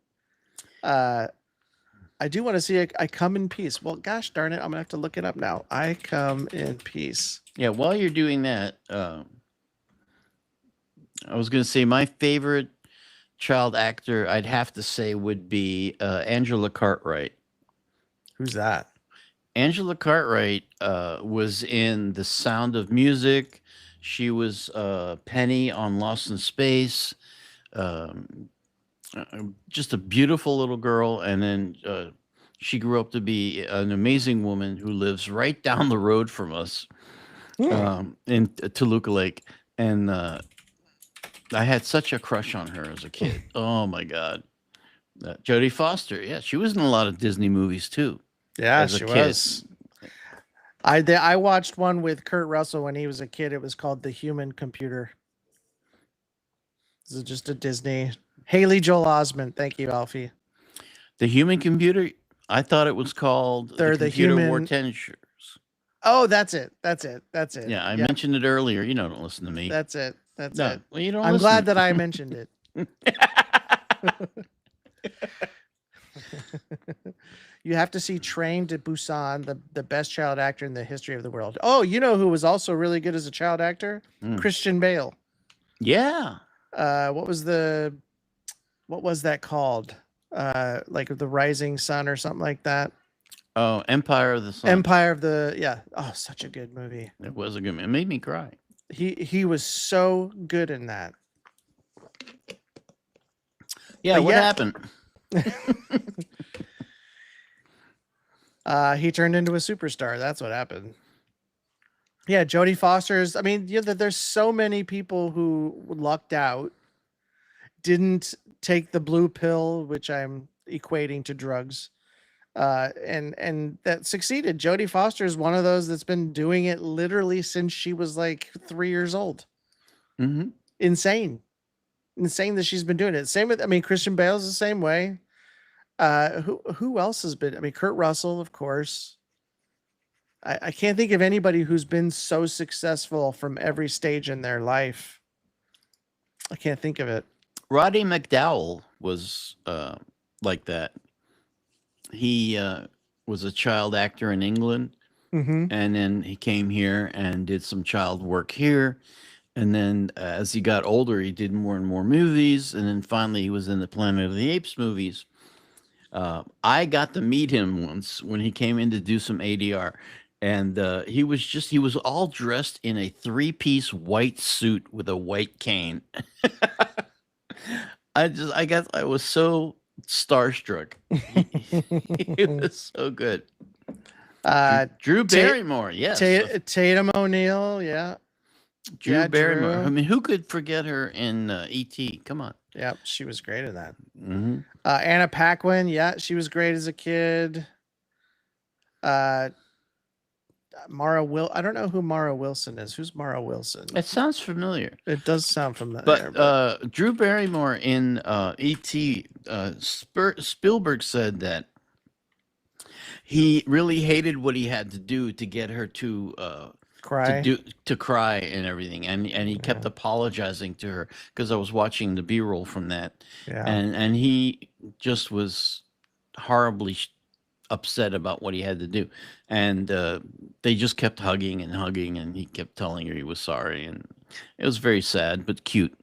uh I do want to see I Come in Peace. Well, gosh darn it, I'm gonna have to look it up now. I Come in Peace. Yeah, while you're doing that, I was going to say my favorite child actor, I'd have to say, would be Angela Cartwright. Who's that? Angela Cartwright was in The Sound of Music. She was Penny on Lost in Space. Um, just a beautiful little girl. And then she grew up to be an amazing woman who lives right down the road from us in Toluca Lake. And I had such a crush on her as a kid. Oh my God. Jodie Foster. Yeah, she was in a lot of Disney movies too. Yeah, as a she kid. was. I watched one with Kurt Russell when he was a kid. It was called The Human Computer. This is just a Disney. Haley Joel Osment. Thank you, Alfie. The Human Computer. I thought it was called They're The the Computer Wore Human. Tensions. Oh, that's it. That's it. That's it. Yeah, I mentioned it earlier. You don't listen to me. That's it. That's No, it. well, you don't I'm listen. glad that I mentioned it. You have to see Train to Busan, the best child actor in the history of the world. Oh, you know who was also really good as a child actor? Christian Bale. Yeah. What was that called? Like The Rising Sun or something like that. Oh, Empire of the Sun. Empire of the Oh, such a good movie. It was a good movie. It made me cry. He was so good in that. Yeah, what happened? He turned into a superstar. That's what happened. Yeah, Jodie Foster's. I mean, there's so many people who lucked out, didn't take the blue pill, which I'm equating to drugs, and that succeeded. Jodie Foster is one of those that's been doing it literally since she was like 3 years old. Mm-hmm. Insane that she's been doing it. Same with, I mean, Christian Bale's the same way. Who else has been? I mean, Kurt Russell, of course. I can't think of anybody who's been so successful from every stage in their life. I can't think of it. Roddy McDowell was like that. He was a child actor in England, and then he came here and did some child work here. And then as he got older, he did more and more movies. And then finally, he was in the Planet of the Apes movies. I got to meet him once when he came in to do some ADR. And he was all dressed in a 3-piece white suit with a white cane. I guess I was so starstruck. He was so good. Drew Barrymore, yes. Tatum O'Neal, yeah. Drew Barrymore. I mean, who could forget her in E.T.? Come on. Yeah, she was great in that. Mm-hmm. Anna Paquin, yeah, she was great as a kid. Mara I don't know who Mara Wilson is. Who's Mara Wilson? It sounds familiar. It does sound familiar. But Drew Barrymore in E.T., Spielberg said that he really hated what he had to do to get her to cry, to cry and everything, and he kept apologizing to her, because I was watching the B-roll from that, and he just was horribly upset about what he had to do, and they just kept hugging, and he kept telling her he was sorry, and it was very sad but cute.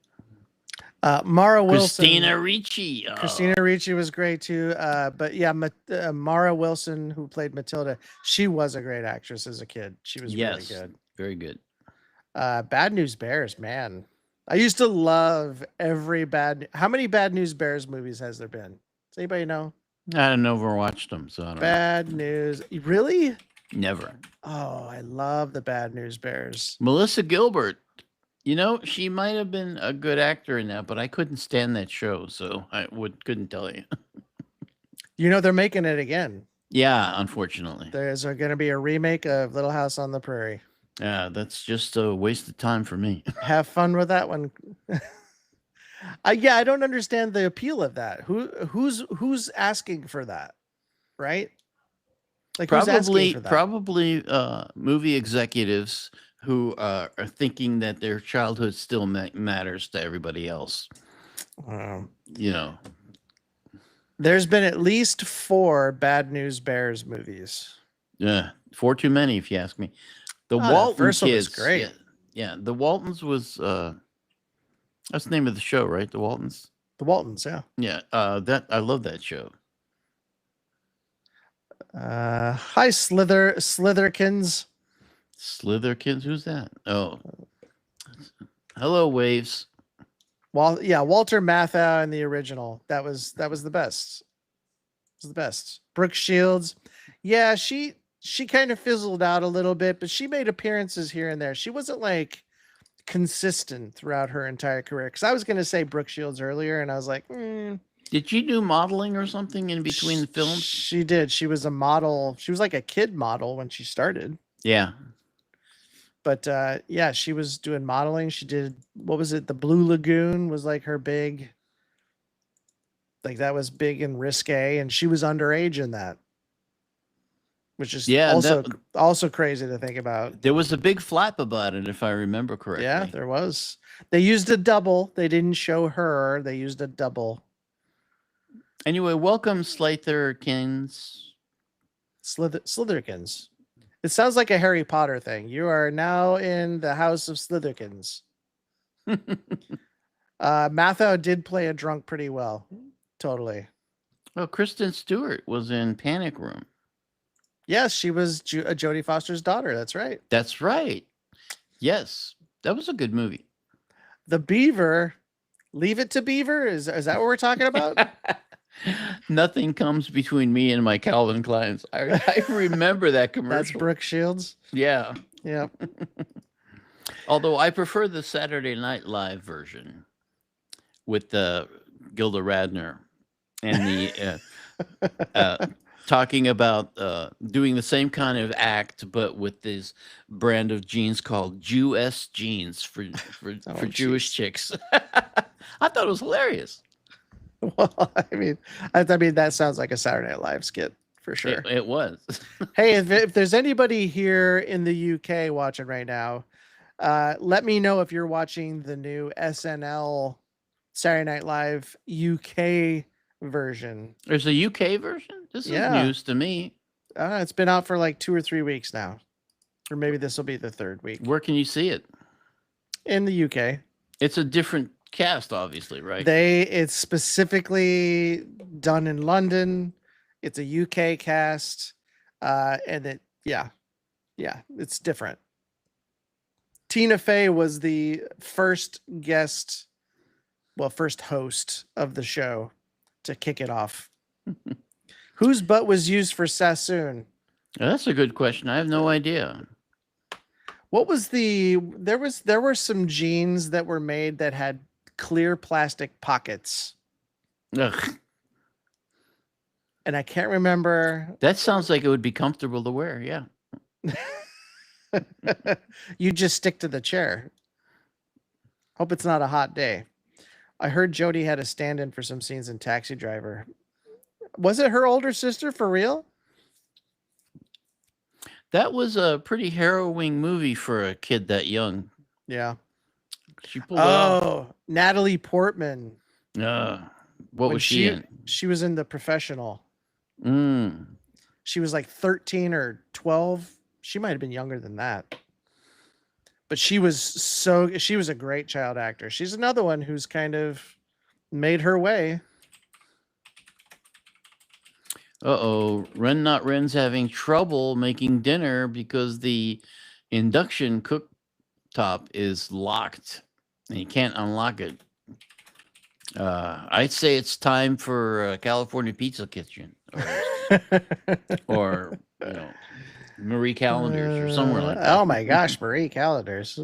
Mara Wilson, Christina Ricci. Oh. Christina Ricci was great too. But yeah, Mara Wilson, who played Matilda, she was a great actress as a kid. She was really good. Very good. Bad News Bears, man. I used to love every How many Bad News Bears movies has there been? Does anybody know? I never watched them, so I don't know. Bad News. Really? Never. Oh, I love the Bad News Bears. Melissa Gilbert. You know, she might have been a good actor in that, but I couldn't stand that show, so I couldn't tell you. You know, they're making it again. Yeah, unfortunately. There's going to be a remake of Little House on the Prairie. Yeah, that's just a waste of time for me. Have fun with that one. I don't understand the appeal of that. Who's asking for that, right? Like, probably movie executives who are thinking that their childhood still matters to everybody else. Um, You know, there's been at least 4 Bad News Bears movies. yeah, 4 too many, if you ask me. The Oh, that Walton first one was kids, great. yeah, the Waltons was that's the name of the show, right? The Waltons. The Waltons, yeah. Yeah, that I love that show. Hi, Slitherkins. Slitherkins, who's that? Oh, hello, Waves. Walter Matthau in the original. That was the best. It was the best. Brooke Shields. Yeah, she kind of fizzled out a little bit, but she made appearances here and there. She wasn't like consistent throughout her entire career. Because I was going to say Brooke Shields earlier, and I was like, Did she do modeling or something in between the films? She did. She was a model. She was like a kid model when she started. Yeah. But yeah, she was doing modeling. She did, what was it? The Blue Lagoon was like her big, like that was big and risque, and she was underage in that, which is also crazy to think about. There was a big flap about it, if I remember correctly. Yeah, there was. They used a double. They didn't show her. They used a double. Anyway, welcome, Slitherkins. Slitherkins. It sounds like a Harry Potter thing. You are now in the house of Slitherkins. Matthau did play a drunk pretty well. Totally. Well, Kristen Stewart was in Panic Room. Yes, she was Jodie Foster's daughter. That's right. That's right. Yes, that was a good movie. The Beaver. Leave it to Beaver? Is that what we're talking about? Nothing comes between me and my Calvin Kleins. I remember that commercial. That's Brooke Shields. Yeah. Yeah. Although I prefer the Saturday Night Live version with Gilda Radner and the talking about doing the same kind of act, but with this brand of jeans called Jew-S jeans for Jewish chicks. I thought it was hilarious. Well, I mean, that sounds like a Saturday Night Live skit for sure. It was. Hey, if there's anybody here in the UK watching right now, let me know if you're watching the new SNL Saturday Night Live UK version. There's a UK version? This is news to me. It's been out for like 2 or 3 weeks now. Or maybe this will be the 3rd week. Where can you see it? In the UK. It's a different cast, obviously, right? It's specifically done in London. It's a UK cast. And it's different. Tina Fey was the first host of the show to kick it off. Whose butt was used for Sassoon? That's a good question. I have no idea. What was there were some jeans that were made that had clear plastic pockets. Ugh. And I can't remember. That sounds like it would be comfortable to wear, yeah. You just stick to the chair. Hope it's not a hot day. I heard Jodie had a stand-in for some scenes in Taxi Driver. Was it her older sister for real? That was a pretty harrowing movie for a kid that young. Yeah. She pulled it off. Natalie Portman. What was she in? She was in The Professional. Mm. She was like 13 or 12. She might have been younger than that. But she was a great child actor. She's another one who's kind of made her way. Ren Not Ren's having trouble making dinner because the induction cooktop is locked and you can't unlock it. I'd say it's time for California Pizza Kitchen or Marie Callender's or somewhere like that. Oh my gosh, Marie Callender's.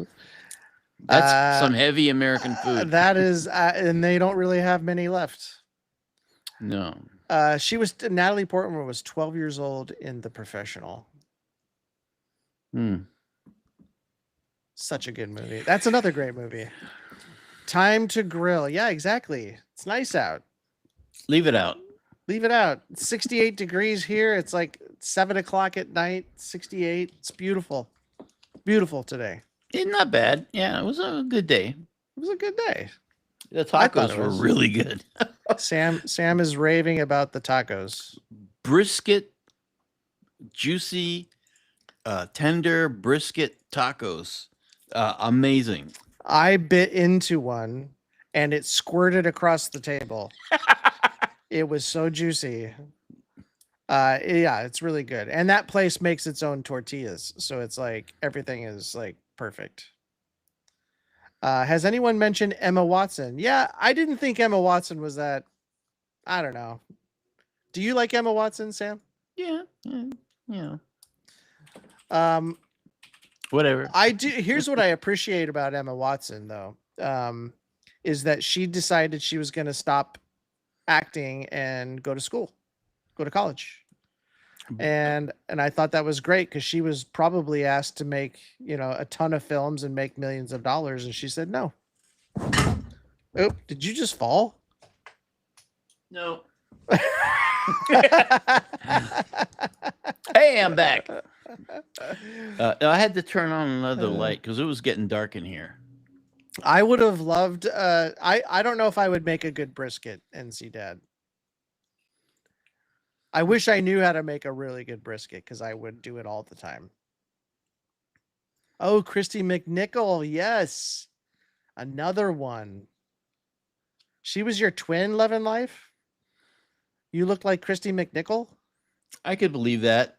That's some heavy American food. That is, and they don't really have many left. No. Natalie Portman was 12 years old in The Professional. Such a good movie. That's another great movie. Time to Grill. Yeah, exactly. It's nice out. Leave it out. Leave it out. 68 degrees here. It's like 7 o'clock at night. 68. It's beautiful. Beautiful today. Not bad. Yeah, it was a good day. It was a good day. The I thought tacos it were was. really good. Sam is raving about the tacos. Brisket, juicy, tender brisket tacos. Amazing. I bit into one and it squirted across the table. It was so juicy. Yeah, it's really good. And that place makes its own tortillas, so it's like everything is like perfect. Has anyone mentioned Emma Watson? Yeah, I didn't think Emma Watson was that. I don't know. Do you like Emma Watson, Sam? Yeah, yeah, yeah. Um, Whatever. I do. Here's what I appreciate about Emma Watson, though, is that she decided she was going to stop acting and go to school, go to college, and I thought that was great because she was probably asked to make a ton of films and make millions of dollars, and she said no. Oh, did you just fall? No. Hey, I'm back. I had to turn on another light because it was getting dark in here. I would have loved. I don't know if I would make a good brisket, NC Dad. I wish I knew how to make a really good brisket because I would do it all the time. Oh, Christy McNichol, yes, another one. She was your twin, Love and Life. You look like Christy McNichol. I could believe that.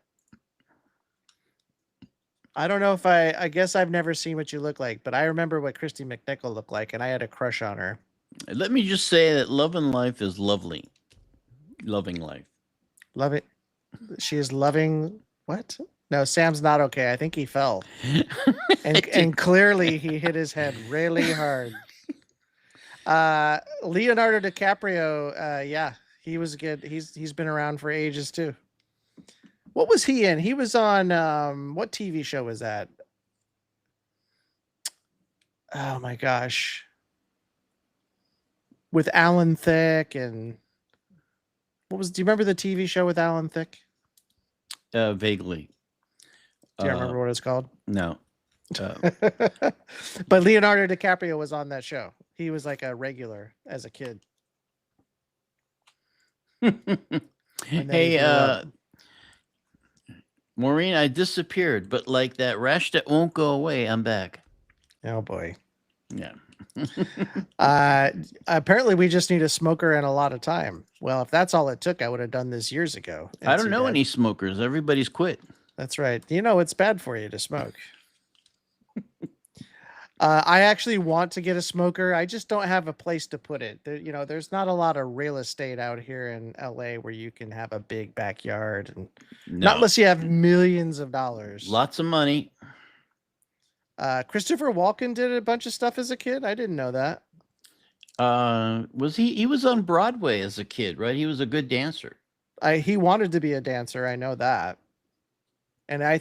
I don't know if I guess I've never seen what you look like, but I remember what Christy McNichol looked like, and I had a crush on her. Let me just say that Love and Life is lovely. Loving life. Love it. She is loving what? No, Sam's not okay. I think he fell. And clearly he hit his head really hard. Leonardo DiCaprio, yeah, he was good. He's been around for ages too. What was he in? He was on what TV show was that? Oh my gosh. With Alan Thicke and do you remember the TV show with Alan Thicke? Vaguely. Do you remember what it's called? No. But Leonardo DiCaprio was on that show. He was like a regular as a kid. Hey, Maureen, I disappeared, but like that rash that won't go away, I'm back. Oh boy. Yeah. Apparently we just need a smoker and a lot of time. Well, if that's all it took, I would have done this years ago. I don't know any smokers. Everybody's quit. That's right. It's bad for you to smoke. I actually want to get a smoker. I just don't have a place to put it. There's not a lot of real estate out here in LA where you can have a big backyard, and not unless you have millions of dollars. Lots of money. Christopher Walken did a bunch of stuff as a kid. I didn't know that. Was he was on Broadway as a kid, right? He was a good dancer. He wanted to be a dancer. I know that. And I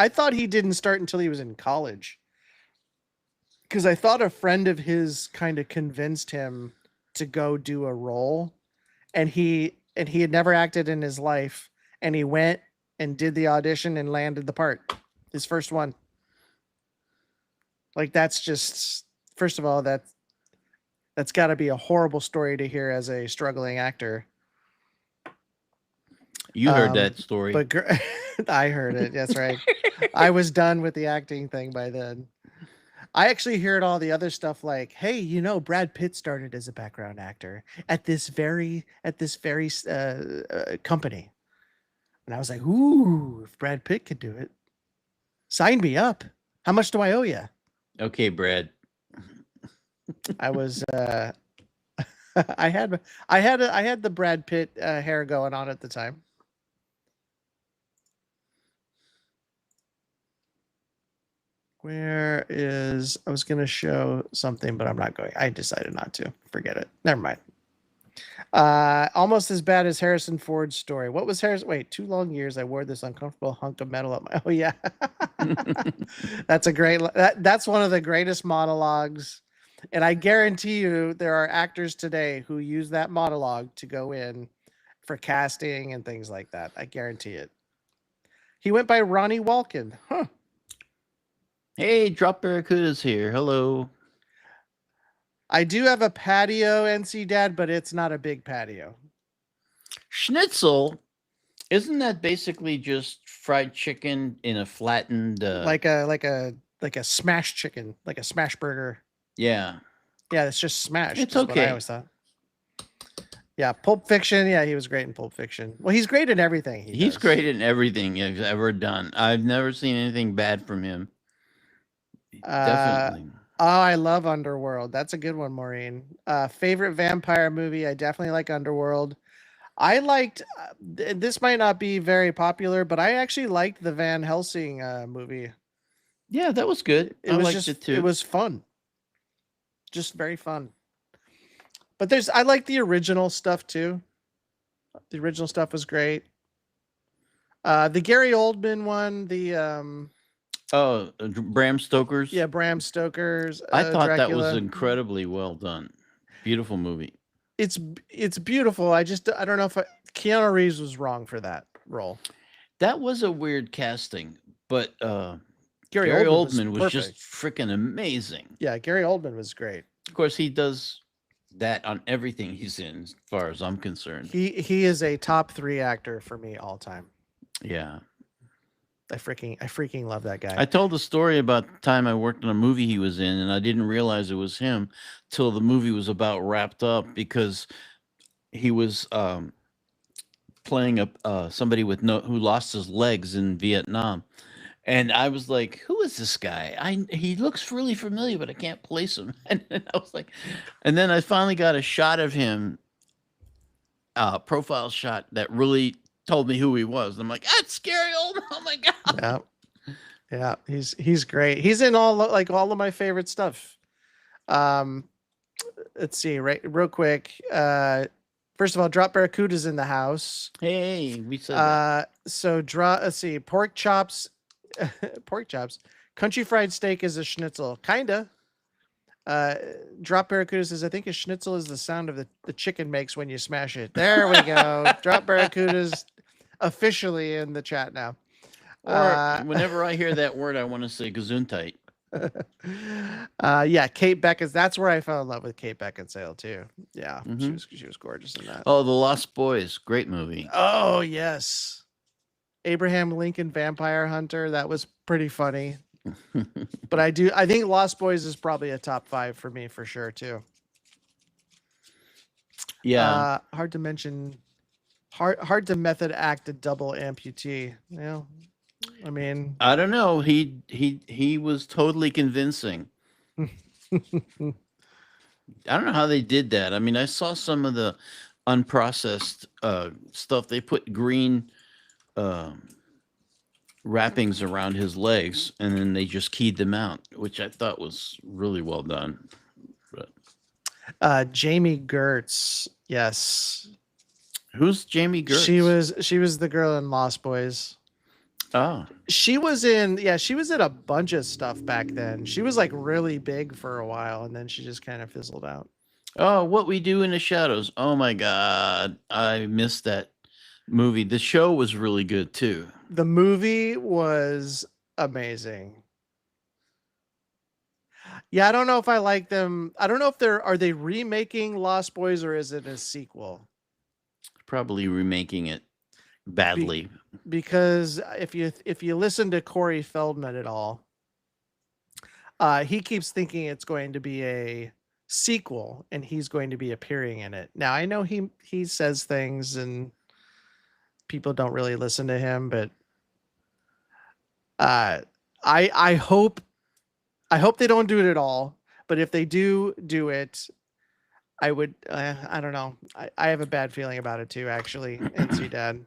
thought he didn't start until he was in college. Because I thought a friend of his kind of convinced him to go do a role, and he had never acted in his life, and he went and did the audition and landed the part, his first one. Like that's just, first of all, that's got to be a horrible story to hear as a struggling actor. You heard that story, but I heard it. That's right. I was done with the acting thing by then. I actually heard all the other stuff like, hey, Brad Pitt started as a background actor at this very company. And I was like, ooh, if Brad Pitt could do it, sign me up. How much do I owe you? Okay, Brad. I was, I had the Brad Pitt hair going on at the time. Where is, I was going to show something, but I'm not going. I decided not to. Forget it. Never mind. Almost as bad as Harrison Ford's story. What was Harrison? Wait, 2 long years I wore this uncomfortable hunk of metal at my. Oh yeah, that's a great. That's one of the greatest monologues, and I guarantee you there are actors today who use that monologue to go in for casting and things like that. I guarantee it. He went by Ronnie Walken. Huh. Hey, Drop Barracuda's here. Hello. I do have a patio, NC Dad, but it's not a big patio. Schnitzel, isn't that basically just fried chicken in a flattened Like a smash chicken, like a smash burger. yeah. Yeah, it's just smashed, It's is what I okay. always thought. Yeah, Pulp Fiction. Yeah, he was great in Pulp Fiction. Well, he's great in everything he He's does. great in everything he's ever done. I've never seen anything bad from him. Uh, Definitely. oh, I love Underworld. That's a good one, Maureen. Favorite vampire movie? I definitely like Underworld. I liked. This might not be very popular, but I actually liked the Van Helsing movie. Yeah, that was good. It I was liked just. it It too. was fun. Just very fun. But there's. I like the original stuff too. The original stuff was great. The Gary Oldman one. The Oh, Bram Stoker's. yeah, Bram Stoker's I thought that was Dracula. incredibly well done. Beautiful movie. It's it's beautiful. I don't know if Keanu Reeves was wrong for that role. That was a weird casting, but Gary Gary Oldman was Oldman was just perfect. freaking amazing. Yeah, Gary Oldman was great. Of course, he does that on everything he's in, as far as I'm concerned. He is a top 3 actor for me all time. Yeah. I freaking love that guy. I told the story about the time I worked on a movie he was in, and I didn't realize it was him till the movie was about wrapped up because he was playing a somebody with no who lost his legs in Vietnam. And I was like, "Who is this guy? He looks really familiar, but I can't place him." And I was like, and then I finally got a shot of him, profile shot that really told me who he was. And I'm like, "That's Gary Oldman! Oh my god!" Yeah. Yeah, he's great. He's in all of my favorite stuff. Um let's see, right real quick. First of all, Drop Barracuda's in the house. Hey, we said that. So let's see, pork chops, pork chops. Country fried steak is a schnitzel, kinda. Uh, Drop Barracuda says, I think a schnitzel is the sound of the chicken makes when you smash it. There we go. Drop Barracuda's officially in the chat now. Or Uh, whenever I hear that word, I want to say Gesundheit. yeah, Kate Beckinsale. That's where I fell in love with Kate Beckinsale too. Yeah, Hmm. she was gorgeous in that. Oh, The Lost Boys, great movie. Oh yes, Abraham Lincoln Vampire Hunter. That was pretty funny. But I think Lost Boys is probably a top 5 for me for sure too. Yeah, Hard to mention. Hard to method act a double amputee. Yeah, I mean, I don't know. He was totally convincing. I don't know how they did that. I mean, I saw some of the unprocessed stuff. They put green um wrappings around his legs, and then they just keyed them out, which I thought was really well done. But Jamie Gertz. Yes, who's Jamie Gertz? she was the girl in Lost Boys. Oh, She was in a bunch of stuff back then. She was like really big for a while, and then she just kind of fizzled out. oh, What We Do in the Shadows. Oh my God, I missed that movie. The show was really good too. The movie was amazing. Yeah, I don't know if I like them. I don't know if are they remaking Lost Boys or is it a sequel? Probably remaking it Be, badly. because if you listen to Corey Feldman at all, he keeps thinking it's going to be a sequel and he's going to be appearing in it. Now I know he says things and people don't really listen to him, but uh, I hope they don't do it at all. But if they do it, I would. I don't know. I have a bad feeling about it too. Actually, NC Dad.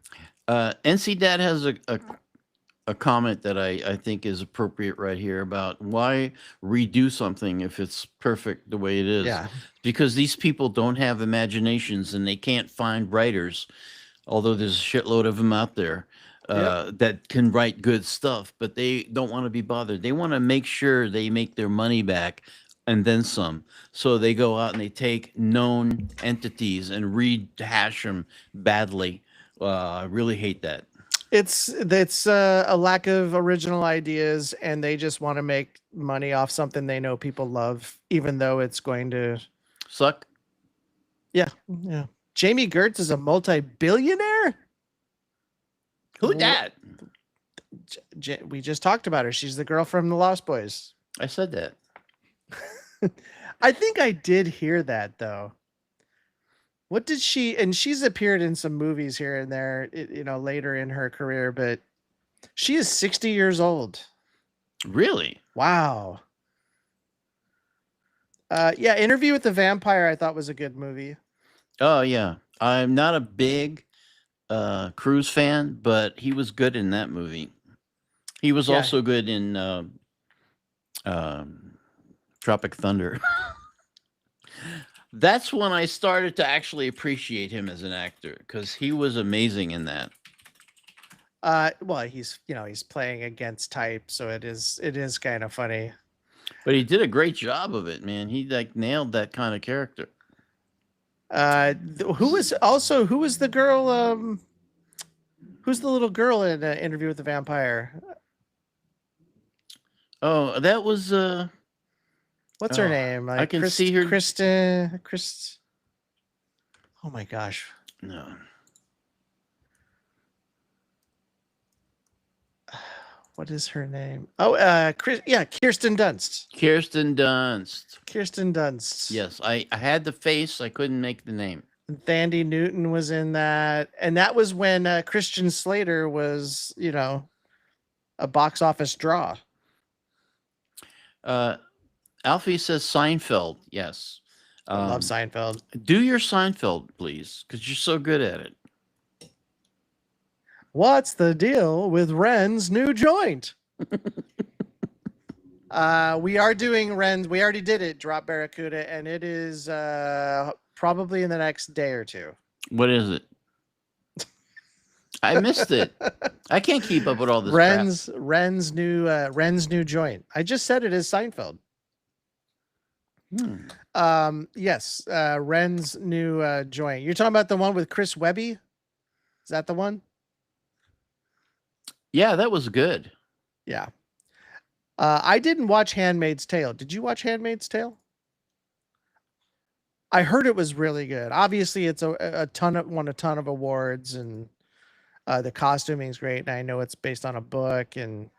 NC Dad has a comment that I think is appropriate right here about why redo something if it's perfect the way it is. Yeah. Because these people don't have imaginations and they can't find writers, although there's a shitload of them out there that can write good stuff, but they don't want to be bothered. They want to make sure they make their money back and then some. So they go out and they take known entities and rehash them badly. I really hate that. It's a lack of original ideas, and they just want to make money off something they know people love, even though it's going to. Suck. Yeah, yeah. Jamie Gertz is a multi-billionaire. Who dat? We just talked about her. She's the girl from the Lost Boys. I said that. I think I did hear that though. What did she? And she's appeared in some movies here and there, later in her career. But she is 60 years old. Really? Wow. Yeah, Interview with the Vampire I thought was a good movie. Oh yeah. I'm not a big Cruise fan, but he was good in that movie. He was Yeah. also good in Tropic Thunder. That's when I started to actually appreciate him as an actor because he was amazing in that. Well, he's playing against type, so it is kind of funny. But he did a great job of it, man. He like nailed that kind of character. Who was the girl? Who's the little girl in Interview with the Vampire? Oh, that was What's her name? Like I can see her. Kristen. Oh my gosh. No. What is her name? Oh, Kirsten Dunst. Kirsten Dunst. Kirsten Dunst. Yes, I had the face. I couldn't make the name. Thandie Newton was in that, and that was when Christian Slater was, a box office draw. Alfie says Seinfeld. Yes. I love Seinfeld. Do your Seinfeld, please, because you're so good at it. What's the deal with Ren's new joint? We are doing Ren's. We already did it, Drop Barracuda, and it is probably in the next day or two. What is it? I missed it. I can't keep up with all this. Ren's new joint. I just said it is Seinfeld. Yes, Ren's new joint. You're talking about the one with Chris Webby? Is that the one? Yeah, that was good. Yeah. I didn't watch Handmaid's Tale. Did you watch Handmaid's Tale? I heard it was really good. Obviously, it's won a ton of awards, and the costuming is great. And I know it's based on a book, and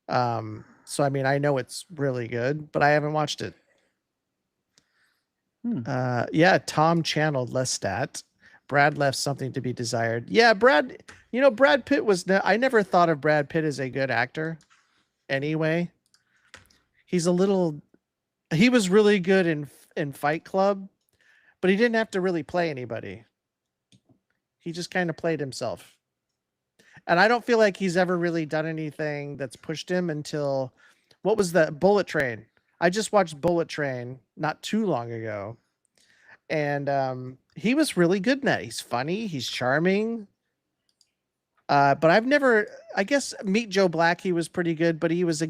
so I mean, I know it's really good, but I haven't watched it. Yeah, Tom channeled Lestat. Brad left something to be desired. Yeah, Brad. Brad Pitt was. I never thought of Brad Pitt as a good actor. Anyway, he was really good in Fight Club, but he didn't have to really play anybody. He just kind of played himself. And I don't feel like he's ever really done anything that's pushed him until, what was that? Bullet Train. I just watched Bullet Train not too long ago. And he was really good in that. He's funny. He's charming. But I guess Meet Joe Black, he was pretty good, but it was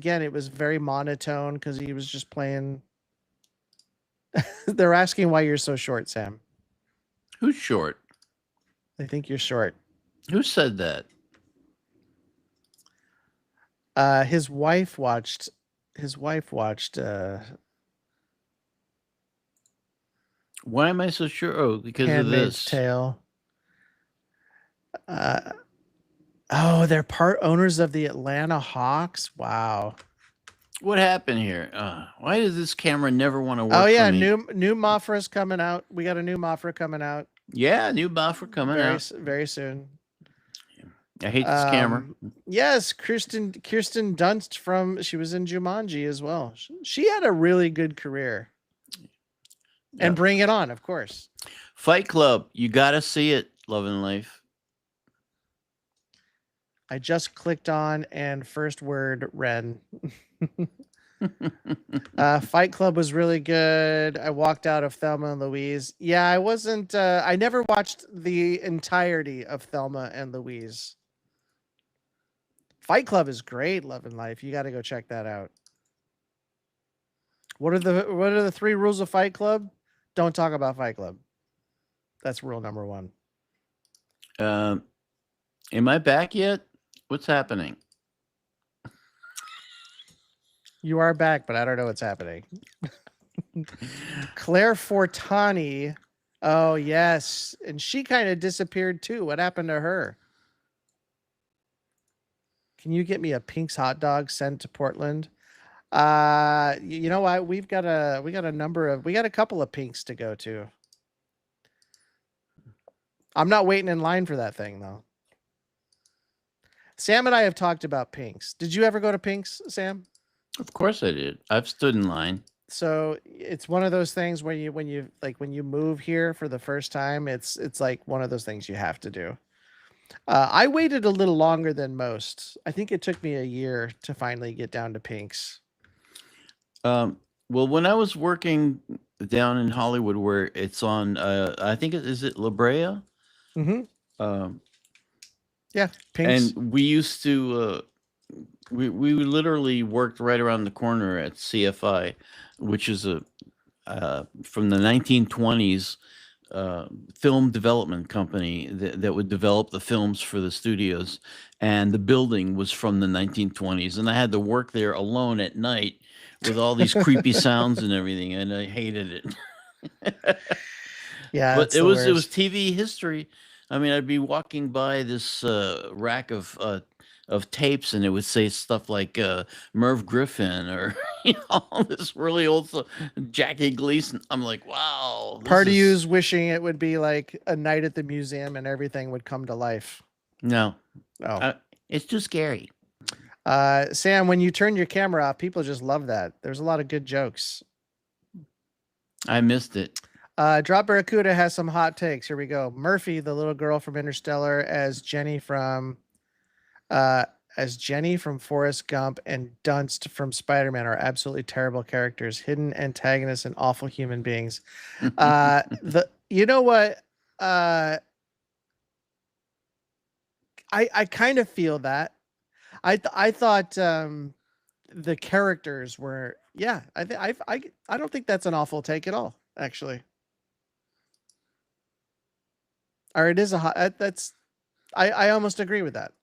very monotone because he was just playing. They're asking why you're so short, Sam. Who's short? They think you're short. Who said that? His wife watched. Why am I so sure? Oh, because Handmaid's of this. Tale. They're part owners of the Atlanta Hawks. Wow. What happened here? Why does this camera never want to work? Oh yeah, for me? new Mothra's coming out. We got a new Mothra coming out. Yeah, new Mothra coming out very soon. I hate this camera. Yes, Kirsten Dunst she was in Jumanji as well. She had a really good career. Yeah. And Bring It On, of course. Fight Club, you got to see it, Love and Life. I just clicked on and first word Ren. Fight Club was really good. I walked out of Thelma and Louise. Yeah, I wasn't. I never watched the entirety of Thelma and Louise. Fight Club is great. Love and Life. You got to go check that out. What are the 3 rules of Fight Club? Don't talk about Fight Club. That's rule number 1. Am I back yet? What's happening? You are back, but I don't know what's happening. Claire Fortani. Oh, yes. And she kind of disappeared too. What happened to her? Can you get me a Pink's hot dog sent to Portland? You know what? We got a couple of Pinks to go to. I'm not waiting in line for that thing though. Sam and I have talked about Pinks. Did you ever go to Pinks, Sam? Of course I did. I've stood in line. So it's one of those things when you move here for the first time, it's like one of those things you have to do. I waited a little longer than most. I think it took me a year to finally get down to Pinks. Well, when I was working down in Hollywood, where it's on, I think is it La Brea? Mm-hmm. Um, Yeah, Pinks. and we used to, we literally worked right around the corner at CFI, which is a from the 1920s film development company that would develop the films for the studios, and the building was from the 1920s, and I had to work there alone at night with all these creepy sounds and everything, and I hated it. Yeah, But it's the worst. it was TV history. I mean, I'd be walking by this rack of tapes, and it would say stuff like Merv Griffin or all this really old stuff, Jackie Gleason. I'm like, wow. Part of you's wishing it would be like a night at the museum and everything would come to life. No, Oh, it's too scary. Sam, when you turn your camera off, people just love that. There's a lot of good jokes. I missed it. Drop Barracuda has some hot takes. Here we go. Murphy, the little girl from Interstellar, as Jenny from Forrest Gump, and Dunst from Spider-Man are absolutely terrible characters, hidden antagonists, and awful human beings. You know what? I kind of feel that. I thought the characters were, yeah. I don't think that's an awful take at all, actually. Or it is a hot. That's I almost agree with that.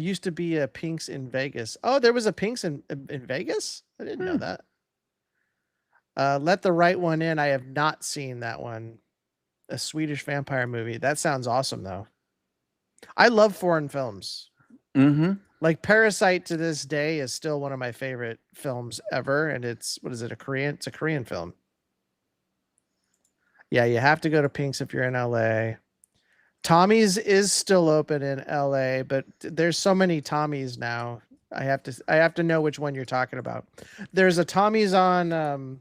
Used to be a Pinks in Vegas. Oh, there was a Pinks in Vegas? I didn't know that. Let the Right One In. I have not seen that one. A Swedish vampire movie. That sounds awesome, though. I love foreign films. Mm-hmm. Like Parasite to this day is still one of my favorite films ever. And it's, what is it, it's a Korean film. Yeah, you have to go to Pinks if you're in LA. Tommy's is still open in LA, but there's so many Tommy's now. I have to know which one you're talking about. There's a Tommy's on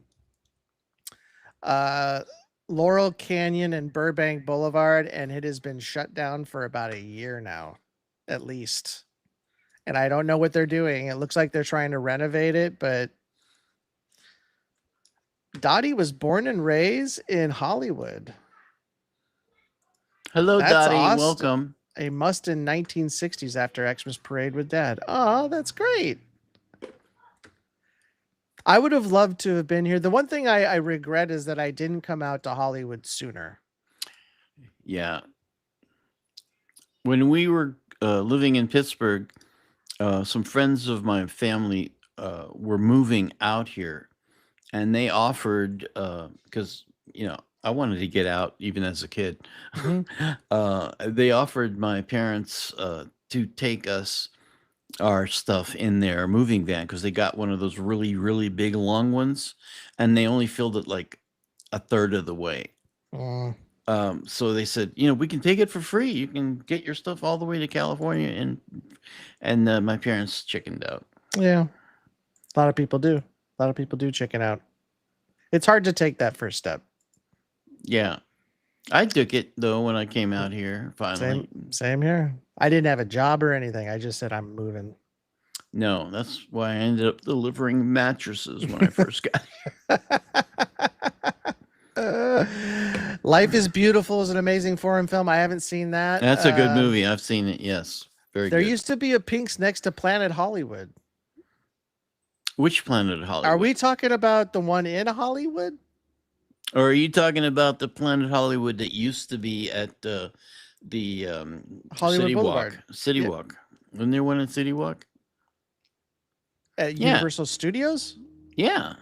Laurel Canyon and Burbank Boulevard, and it has been shut down for about a year now, at least. And I don't know what they're doing. It looks like they're trying to renovate it, but Dottie was born and raised in Hollywood. Hello, That's Dottie. awesome. Welcome. A must in 1960s after Xmas Parade with Dad. Oh, that's great. I would have loved to have been here. The one thing I regret is that I didn't come out to Hollywood sooner. Yeah. When we were living in Pittsburgh, some friends of my family were moving out here, and they offered, because, I wanted to get out even as a kid. They offered my parents to take our stuff in their moving van, because they got one of those really, really big long ones, and they only filled it like a third of the way. So they said, we can take it for free. You can get your stuff all the way to California, and my parents chickened out. Yeah, a lot of people do. A lot of people do chicken out. It's hard to take that first step. Yeah. I took it, though, when I came out here, finally. Same here. I didn't have a job or anything. I just said, I'm moving. No, that's why I ended up delivering mattresses when I first got here. Life is Beautiful is an amazing foreign film. I haven't seen that. That's a good movie. I've seen it, yes. Very there good. used to be a Pinks next to Planet Hollywood. Which Planet Hollywood? Are we talking about the one in Hollywood? Or are you talking about the Planet Hollywood that used to be at the Hollywood City Walk. Boulevard. City Yeah, Walk. Wasn't there one at City Walk? at Yeah, Universal Studios. yeah.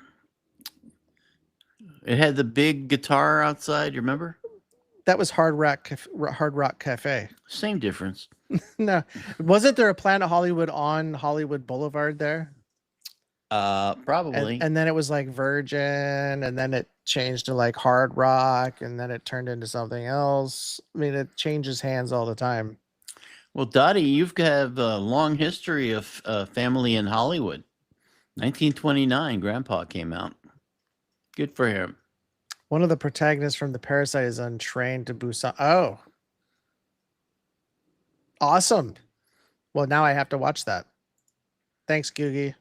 It had the big guitar outside. You remember? That was Hard Rock Cafe. Same difference. No, wasn't there a Planet Hollywood on Hollywood Boulevard there? Probably. And then it was like Virgin, and then it changed to like Hard Rock, and then it turned into something else. I mean, it changes hands all the time. Well, Dottie, you've got a long history of family in Hollywood. 1929, Grandpa came out. Good for him. One of the protagonists from The Parasite is untrained to Busan. Oh, awesome. Well, now I have to watch that. Thanks, Googie.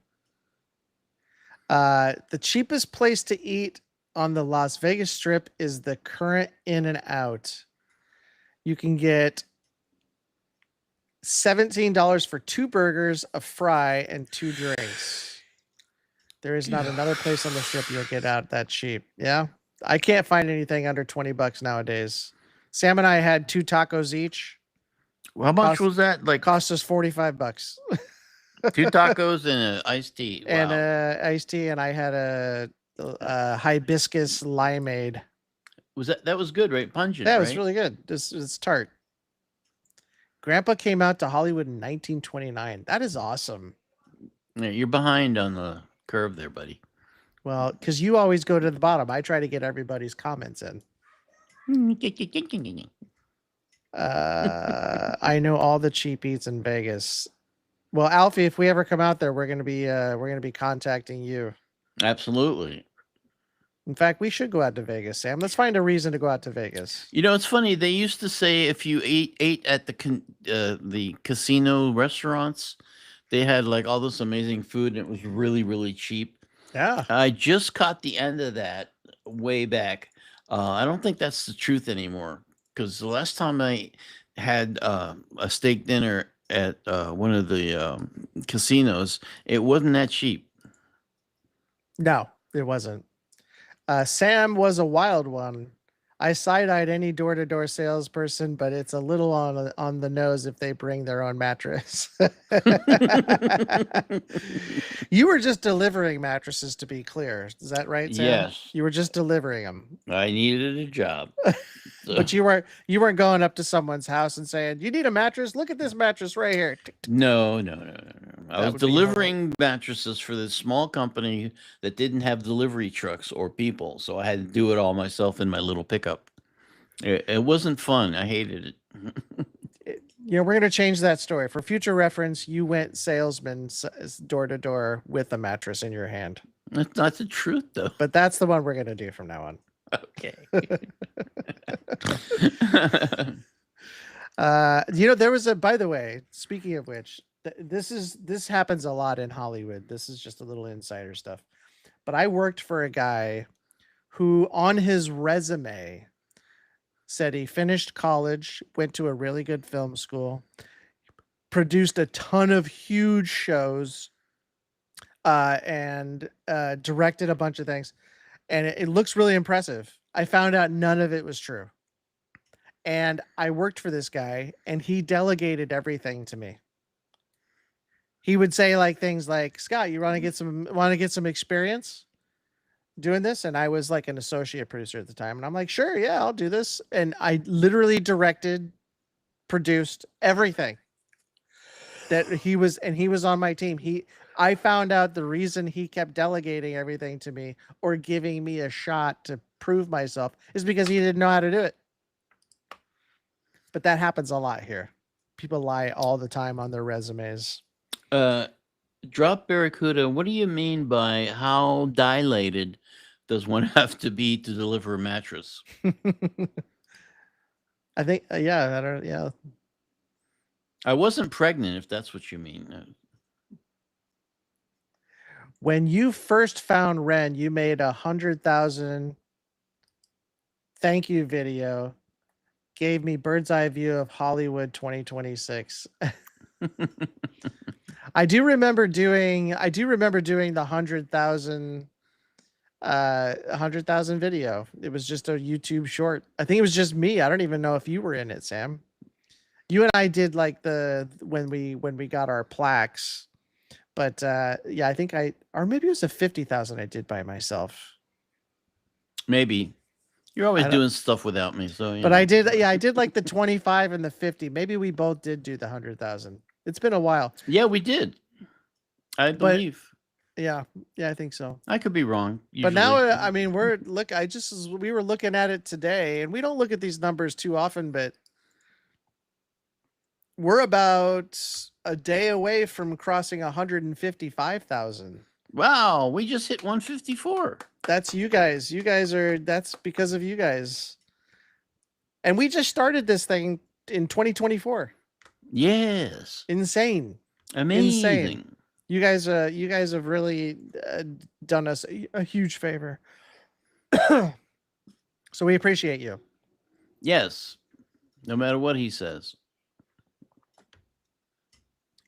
The cheapest place to eat on the Las Vegas Strip is the Current In and Out. You can get $17 for 2 burgers, a fry, and 2 drinks. There is not another place on the strip you'll get out that cheap. Yeah. I can't find anything under $20 nowadays. Sam and I had 2 tacos each. Well, how much was that? Like Cost us $45. 2 tacos and an iced tea. Wow. And iced tea, and I had a hibiscus limeade. That was good, right? Pungent. That right? was really good. It's tart. Grandpa came out to Hollywood in 1929. That is awesome. Yeah, you're behind on the curve there, buddy. Well, because you always go to the bottom. I try to get everybody's comments in. I know all the cheap eats in Vegas. Well, Alfie, if we ever come out there, we're gonna be contacting you. Absolutely. In fact, we should go out to Vegas, Sam. Let's find a reason to go out to Vegas. You know, it's funny. They used to say if you ate at the casino restaurants, they had like all this amazing food, and it was really, really cheap. Yeah. I just caught the end of that way back. I don't think that's the truth anymore, because the last time I had a steak dinner at one of the casinos, it wasn't that cheap. No, it wasn't. Sam was a wild one. I side-eyed any door-to-door salesperson, but it's a little on the nose if they bring their own mattress. You were just delivering mattresses, to be clear. Is that right, Sam? Yes. You were just delivering them. I needed a job. But you weren't going up to someone's house and saying, "You need a mattress? Look at this mattress right here." No. I That was would be delivering mattresses for this small company that didn't have delivery trucks or people, so I had to do it all myself in my little pickup. It wasn't fun. I hated it. We're going to change that story. For future reference, you went salesman door to door with a mattress in your hand. That's not the truth, though. But that's the one we're going to do from now on. Okay. There was by the way, speaking of which, this happens a lot in Hollywood. This is just a little insider stuff. But I worked for a guy who on his resume said he finished college, went to a really good film school, produced a ton of huge shows, and directed a bunch of things. And it looks really impressive. I found out none of it was true. And I worked for this guy, and he delegated everything to me. He would say like things like, "Scott, you want to get some experience doing this?" And I was like an associate producer at the time, and I'm like, "Sure, yeah, I'll do this." And I literally directed, produced everything that he was on my team. I found out the reason he kept delegating everything to me or giving me a shot to prove myself is because he didn't know how to do it. But that happens a lot here. People lie all the time on their resumes. Drop Barracuda, what do you mean by how dilated does one have to be to deliver a mattress? I think, yeah. I wasn't pregnant, if that's what you mean. When you first found Ren, you made 100,000 thank you video. Gave me bird's eye view of Hollywood 2026. I do remember doing the 100,000 video. It was just a YouTube short. I think it was just me. I don't even know if you were in it, Sam. You and I did like the when we got our plaques, but yeah, I think I or maybe it was a 50,000 I did by myself. Maybe you're always I don't, doing stuff without me, so but I did. Yeah, I did like the 25 and the 50. Maybe we both did do the 100,000. It's been a while, Yeah, we did. I but believe. yeah, yeah, I think so. I could be wrong. But now, Usually, I mean, we were looking at it today, and we don't look at these numbers too often, but we're about a day away from crossing 155,000. wow, we just hit 154. That's you guys. That's because of you guys. And we just started this thing in 2024. Yes, Insane. Insane. amazing. You guys have really done us a huge favor. So we appreciate you. Yes, no matter what he says.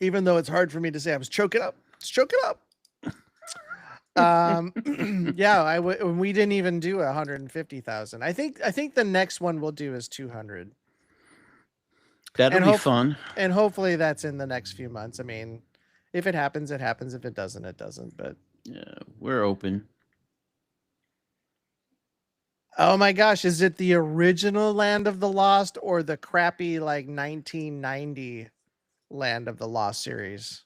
Even though it's hard for me to say, I was choking up. It's choking up. Yeah, we didn't even do 150,000. I think the next one we'll do is 200. That'll And be fun. and hopefully that's in the next few months. I mean, if it happens, it happens. If it doesn't, it doesn't. But Yeah, we're open. oh my gosh, is it the original Land of the Lost or the crappy like 1990 Land of the Lost series?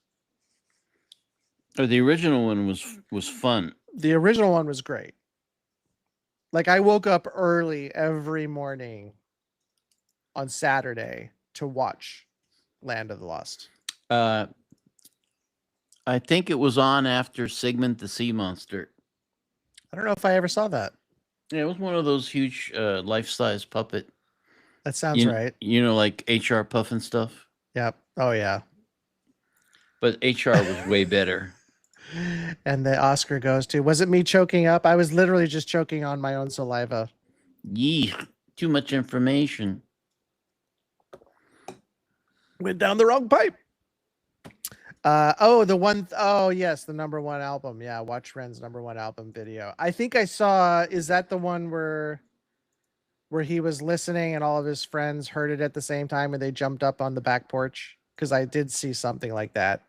Oh, the original one was fun. The original one was great. Like I woke up early every morning on Saturday to watch Land of the Lost. Uh, I think it was on after Sigmund the Sea Monster. I don't know if I ever saw that. Yeah, it was one of those huge life-size puppet. That sounds right. You know, like HR Puffin stuff. Yep. Oh yeah. But HR was way better. And the Oscar goes to, was it me choking up? I was literally just choking on my own saliva. Yee, too much information. Went down the wrong pipe. Oh yes, the number one album. Yeah, Watch Ren's number one album video. I think I saw, is that the one where he was listening and all of his friends heard it at the same time and they jumped up on the back porch? Because I did see something like that.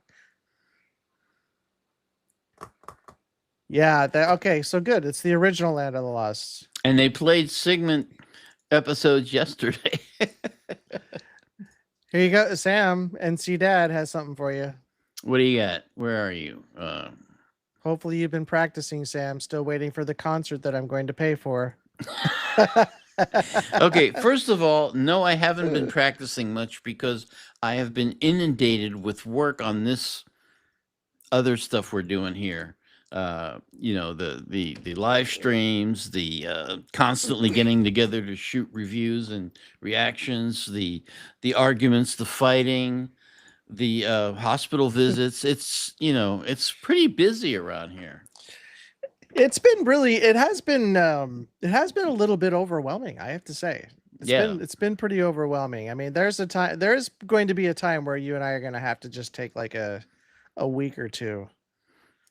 Yeah, okay, so good. It's the original Land of the Lost. And they played Sigmund episodes yesterday. Here you go, Sam. NC Dad has something for you. What do you got? Where are you? Hopefully you've been practicing, Sam. Still waiting for the concert that I'm going to pay for. Okay, first of all, no, I haven't been practicing much because I have been inundated with work on this other stuff we're doing here. You know, the live streams, the constantly getting together to shoot reviews and reactions, the arguments, the fighting, the hospital visits. It's, you know, it's pretty busy around here. It has been a little bit overwhelming, I have to say. It's been pretty overwhelming. I mean, there's going to be a time where you and I are going to have to just take like a week or two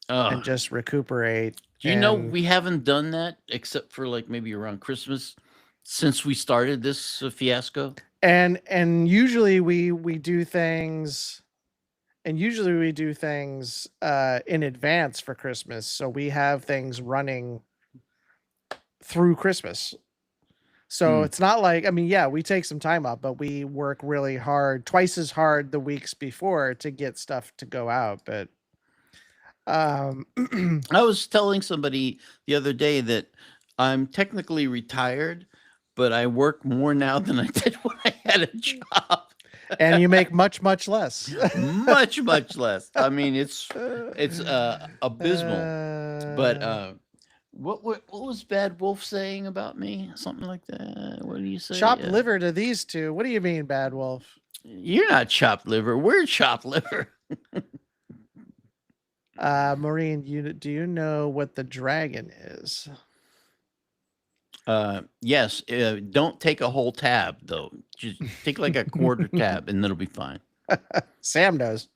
and just recuperate. Do you know we haven't done that except for like maybe around Christmas since we started this fiasco? And usually we do things in advance for Christmas, so we have things running through Christmas. So it's not like, I mean, yeah, we take some time off, but we work really hard, twice as hard the weeks before to get stuff to go out. But I was telling somebody the other day that I'm technically retired, but I work more now than I did when I had a job. And you make much less. much less. I mean, it's abysmal. But what was Bad Wolf saying about me? Something like that. What do you say? Chopped liver to these two. What do you mean, Bad Wolf? You're not chopped liver. We're chopped liver. Maureen, do you know what the dragon is? Yes. Don't take a whole tab though. Just take like a quarter tab, and that'll be fine. Sam knows.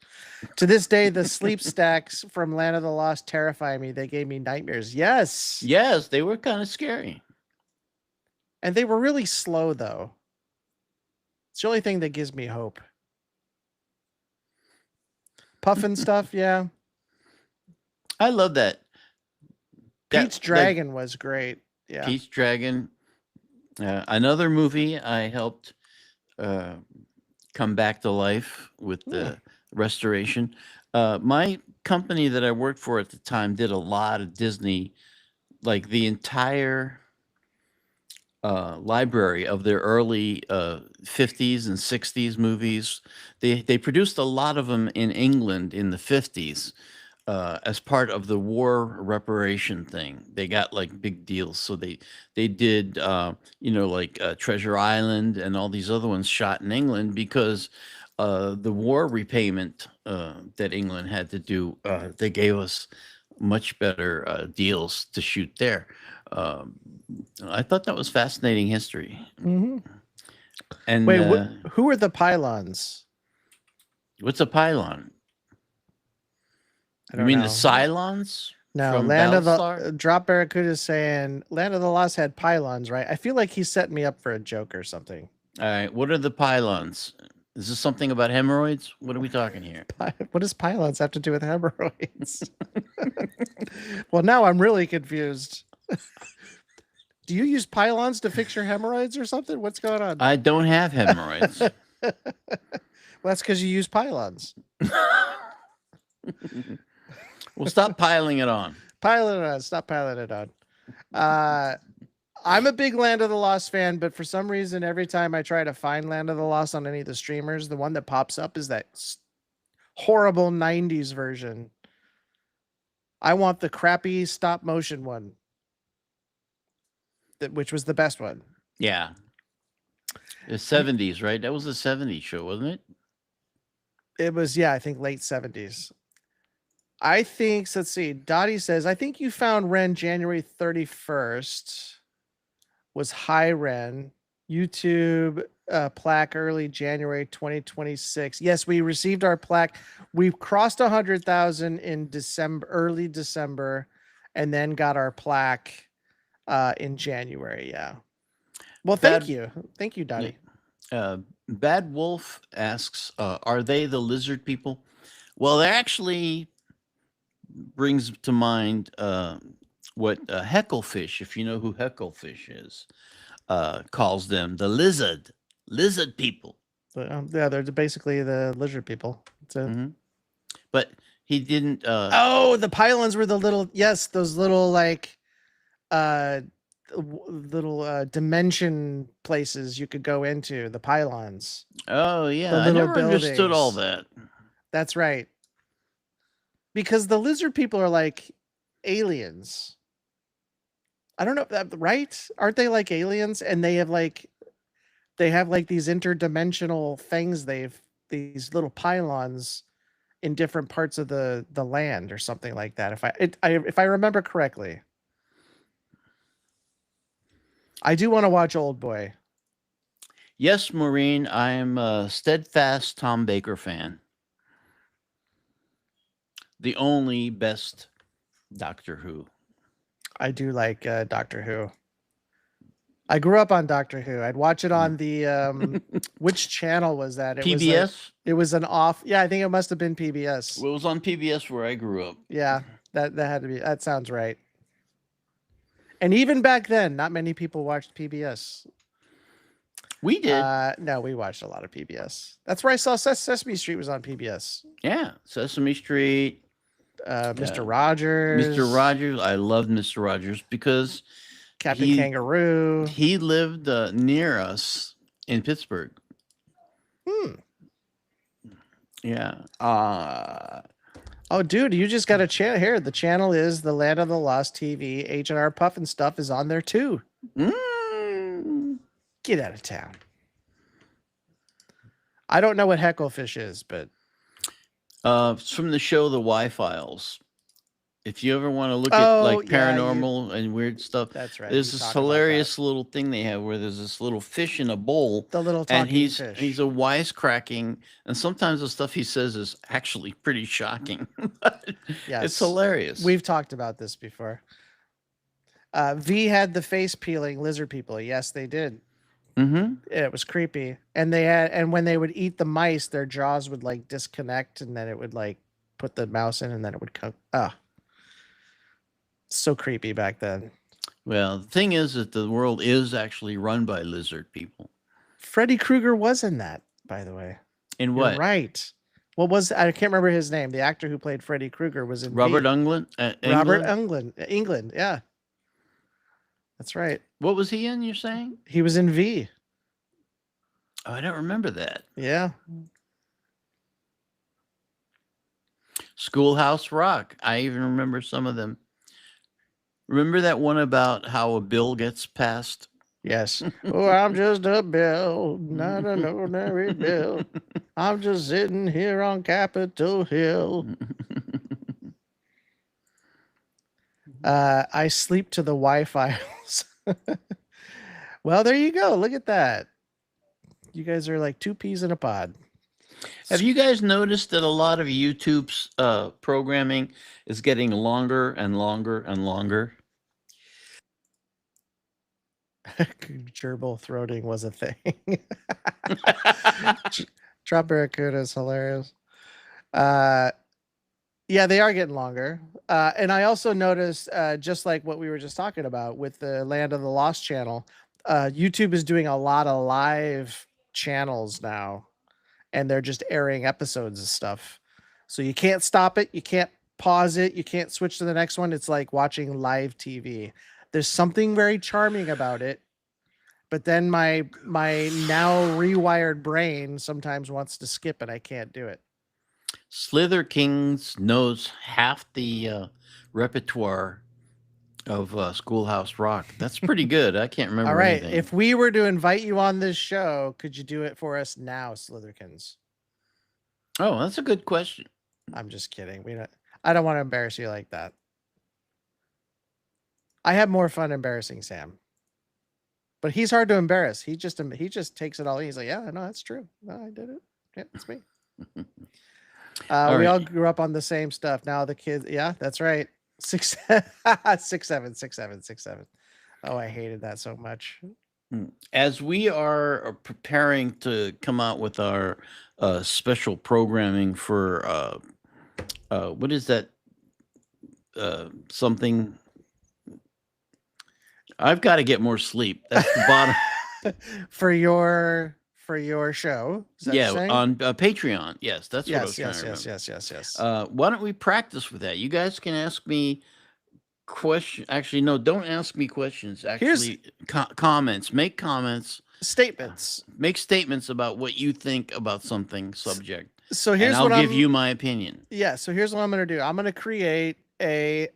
To this day, the sleep stacks from Land of the Lost terrify me. They gave me nightmares. Yes, they were kind of scary, and they were really slow though. It's the only thing that gives me hope. Puffin stuff, yeah. I love that. Pete's Like Dragon was great. Yeah. Pete's Dragon. Another movie I helped uh, come back to life with Hmm. the restoration. My company that I worked for at the time did a lot of Disney, like the entire library of their early 50s and 60s movies. They produced a lot of them in England in the 50s as part of the war reparation thing. They got like big deals, so they did like Treasure Island and all these other ones shot in England because the war repayment that England had to do, they gave us much better deals to shoot there. Um, I thought that was fascinating history. Hmm. And Wait, who are the pylons? what's a pylon? I You don't mean the know. Cylons No, from Land of the Battlestar? Drop Barracuda is saying Land of the Lost had pylons, right? I feel like he's setting me up for a joke or something. All right, what are the pylons? Is this something about hemorrhoids? What are we talking here? What does pylons have to do with hemorrhoids? Well, now I'm really confused. Do you use pylons to fix your hemorrhoids or something? What's going on? I don't have hemorrhoids. Well, that's because you use pylons. Well, stop piling it on. Pile it on. Stop piling it on. I'm a big Land of the Lost fan, but for some reason, every time I try to find Land of the Lost on any of the streamers, the one that pops up is that horrible 90s version. I want the crappy stop motion one, which was the best one. Yeah. The 70s, right? That was a 70s show, wasn't it? It was, yeah, I think late 70s. I think, so let's see. Dottie says, I think you found Ren January 31st was High Ren. YouTube plaque early January 2026. Yes, we received our plaque. We've crossed 100,000 in December, early December, and then got our plaque in January. Yeah. Well, thank you. Thank you, Dottie. Bad Wolf asks, are they the lizard people? Well, they actually brings to mind what Hecklefish, if you know who Hecklefish is, calls them the lizard people. Yeah, they're basically the lizard people. But he didn't. Oh, the pylons were the little, yes, those little like little dimension places you could go into, the pylons. Oh yeah, the I little never understood all buildings. that. That's right. Because the lizard people are like aliens. I don't know, right? Aren't they like aliens? And they have like these interdimensional things. These little pylons in different parts of the land or something like that. If I remember correctly. I do want to watch Old Boy. Yes, Maureen, I am a steadfast Tom Baker fan. The only best Doctor Who. I do like Doctor Who. I grew up on Doctor Who. I'd watch it on the which channel was that? It PBS? It was an off. Yeah, I think it must have been PBS. Well, it was on PBS where I grew up. Yeah, that had to be. That sounds right. And even back then, not many people watched PBS. We did. No, we watched a lot of PBS. That's where I saw Sesame Street was on PBS. Yeah, Sesame Street. Mr. Rogers. Mr. Rogers. I loved Mr. Rogers because Captain Kangaroo. He lived near us in Pittsburgh. Yeah. Oh, dude, you just got a channel here. The channel is the Land of the Lost TV. H&R Puffin stuff is on there too. Get out of town. I don't know what Hecklefish is, but it's from the show The Y-Files. If you ever want to look at like paranormal and weird stuff, that's right. There's this hilarious little thing they have where there's this little fish in a bowl. The little talking fish. He's a wisecracking, and sometimes the stuff he says is actually pretty shocking. Yes. It's hilarious. We've talked about this before. V had the face peeling lizard people. Yes, they did. Mm-hmm. It was creepy. And when they would eat the mice, their jaws would like disconnect, and then it would like put the mouse in, and then it would come. Ah, so creepy back then. Well, the thing is that the world is actually run by lizard people. Freddy Krueger was in that, by the way. In You're what? right. What was I can't remember his name. The actor who played Freddy Krueger was in Robert V. Englund? Robert England? Englund. England. Yeah, that's right. What was he in, you're saying? He was in V. Oh, I don't remember that. Yeah. Schoolhouse Rock. I even remember some of them. Remember that one about how a bill gets passed? Yes. Oh, I'm just a bill, not an ordinary bill. I'm just sitting here on Capitol Hill. I sleep to the Wi-Fi's. Well, there you go. Look at that. You guys are like two peas in a pod. Have you guys noticed that a lot of YouTube's programming is getting longer and longer and longer? Gerbil throating was a thing. Drop Barracuda is hilarious. Uh, yeah, they are getting longer. And I also noticed, just like what we were just talking about with the Land of the Lost channel, YouTube is doing a lot of live channels now, and they're just airing episodes of stuff. So you can't stop it, you can't pause it, you can't switch to the next one. It's like watching live TV. There's something very charming about it, but then my now rewired brain sometimes wants to skip, and I can't do it. Slither Kings knows half the repertoire of Schoolhouse Rock. That's pretty good. I can't remember All right, anything. if we were to invite you on this show, could you do it for us now, Slitherkins? Oh, that's a good question. I'm just kidding. I don't want to embarrass you like that. I have more fun embarrassing Sam. But he's hard to embarrass. He just takes it all. He's like, yeah, no, that's true. No, I did it. Yeah, it's me. We all grew up on the same stuff. Now the kids, yeah, that's right. 6'7". Oh, I hated that so much. As we are preparing to come out with our special programming for what is that? Something. I've got to get more sleep. That's the bottom. for your show. Yeah, on Patreon. Yes, that's what I was trying to remember. Yes. Why don't we practice with that? You guys can ask me questions. Actually, no, don't ask me questions. Actually, comments. Make comments. Statements. Make statements about what you think about something subject. So here's and I'll give you my opinion. Yeah. So here's what I'm going to do. I'm going to create a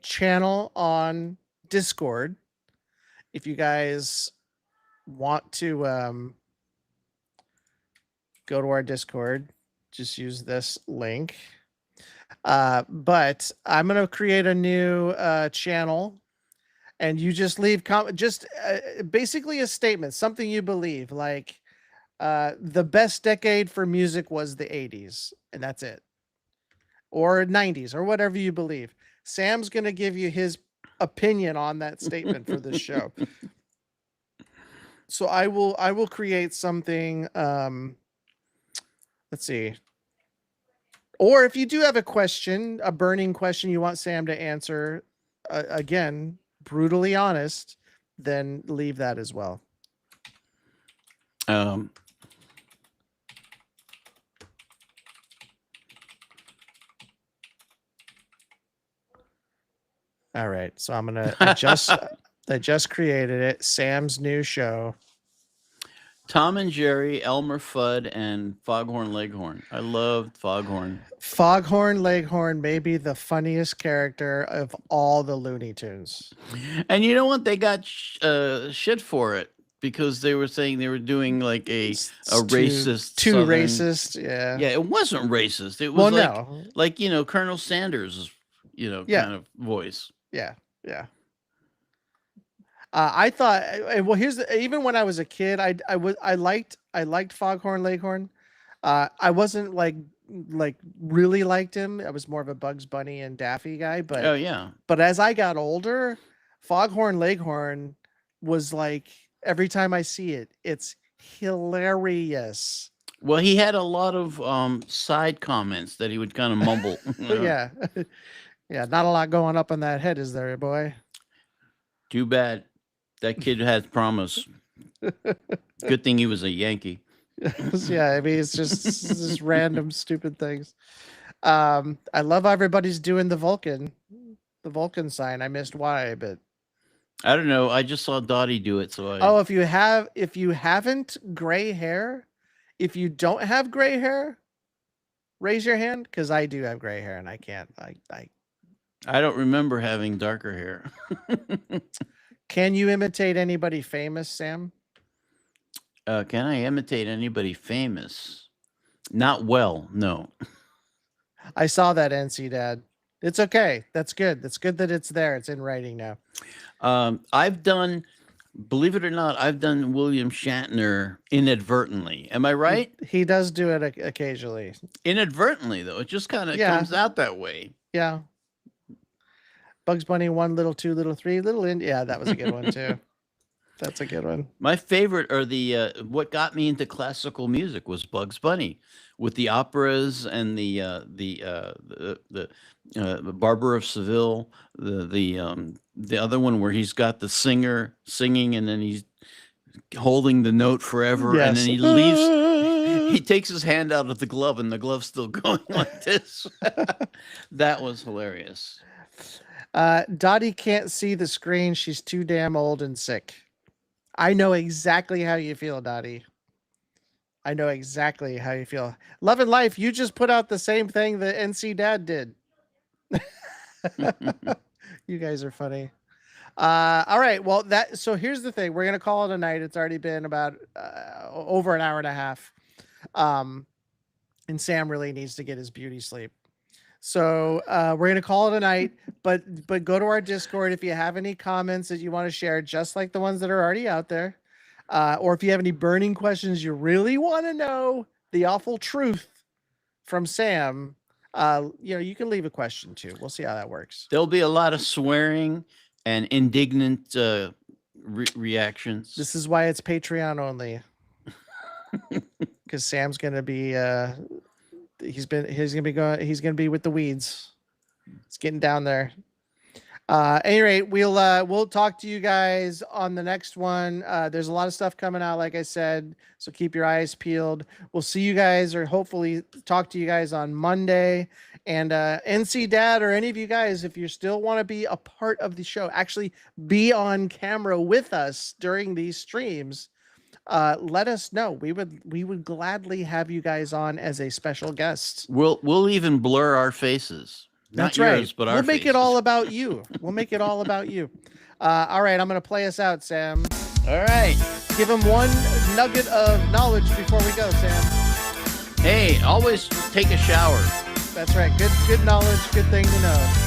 channel on Discord. If you guys want to go to our Discord, just use this link. But I'm going to create a new channel, and you just leave basically a statement, something you believe, like the best decade for music was the 80s, and that's it. Or 90s, or whatever you believe. Sam's going to give you his opinion on that statement for this show. So I will create something. Let's see. Or if you do have a question, a burning question you want Sam to answer, again, brutally honest, then leave that as well. All right, so I'm gonna adjust. I just created it. Sam's new show. Tom and Jerry, Elmer Fudd, and Foghorn Leghorn. I loved Foghorn. Foghorn Leghorn may be the funniest character of all the Looney Tunes. And you know what? They got shit for it because they were saying they were doing like a racist. Too Southern, racist, yeah. Yeah, it wasn't racist. It was like Colonel Sanders' kind of voice. Yeah. I thought, well, even when I was a kid, I liked Foghorn Leghorn. I wasn't like really liked him. I was more of a Bugs Bunny and Daffy guy, but oh yeah. But as I got older, Foghorn Leghorn was like Every time I see it, it's hilarious. Well, he had a lot of side comments that he would kind of mumble. Yeah. Yeah, not a lot going up on that head, is there, boy? Too bad. That kid has promise. Good thing he was a Yankee. Yeah, I mean, it's just random stupid things. I love how everybody's doing the Vulcan sign. I missed why, but I don't know. I just saw Dottie do it, so I. oh, if you haven't gray hair, if you don't have gray hair, raise your hand, because I do have gray hair and I can't. I don't remember having darker hair. Can you imitate anybody famous, Sam? Can I imitate anybody famous? Not well, no. I saw that, NC Dad. It's okay. That's good. That's good that it's there. It's in writing now. I've done, believe it or not, I've done William Shatner inadvertently. Am I right? He does do it occasionally. Inadvertently, though. It just kind of comes out that way. Yeah. Bugs Bunny 1, little 2, little 3, little in. Yeah, that was a good one too. That's a good one. My favorite are the what got me into classical music was Bugs Bunny, with the operas and the Barber of Seville, the other one where he's got the singer singing and then he's holding the note forever, and then he leaves. He takes his hand out of the glove and the glove's still going like this. That was hilarious. Dottie can't see the screen. She's too damn old and sick. I know exactly how you feel, Dottie. I know exactly how you feel. Love and Life, you just put out the same thing that NC Dad did. You guys are funny. All right. Well, so here's the thing. We're going to call it a night. It's already been about over an hour and a half. And Sam really needs to get his beauty sleep. So we're going to call it a night, but go to our Discord if you have any comments that you want to share, just like the ones that are already out there. Or if you have any burning questions you really want to know the awful truth from Sam, you can leave a question too. We'll see how that works. There'll be a lot of swearing and indignant reactions. This is why it's Patreon only. Because Sam's going to be... He's gonna be with the weeds. It's getting down there. At any rate, we'll talk to you guys on the next one. There's a lot of stuff coming out, like I said, so keep your eyes peeled. We'll see you guys, or hopefully talk to you guys on Monday. And NC Dad, or any of you guys, if you still want to be a part of the show, actually be on camera with us during these streams, let us know. We would gladly have you guys on as a special guest. We'll even blur our faces. That's Not right. Yours, but we'll make faces. it all about you. We'll make it all about you. All right, I'm gonna play us out, Sam. All right. Give him one nugget of knowledge before we go, Sam. Hey, always take a shower. That's right. Good knowledge. Good thing to know.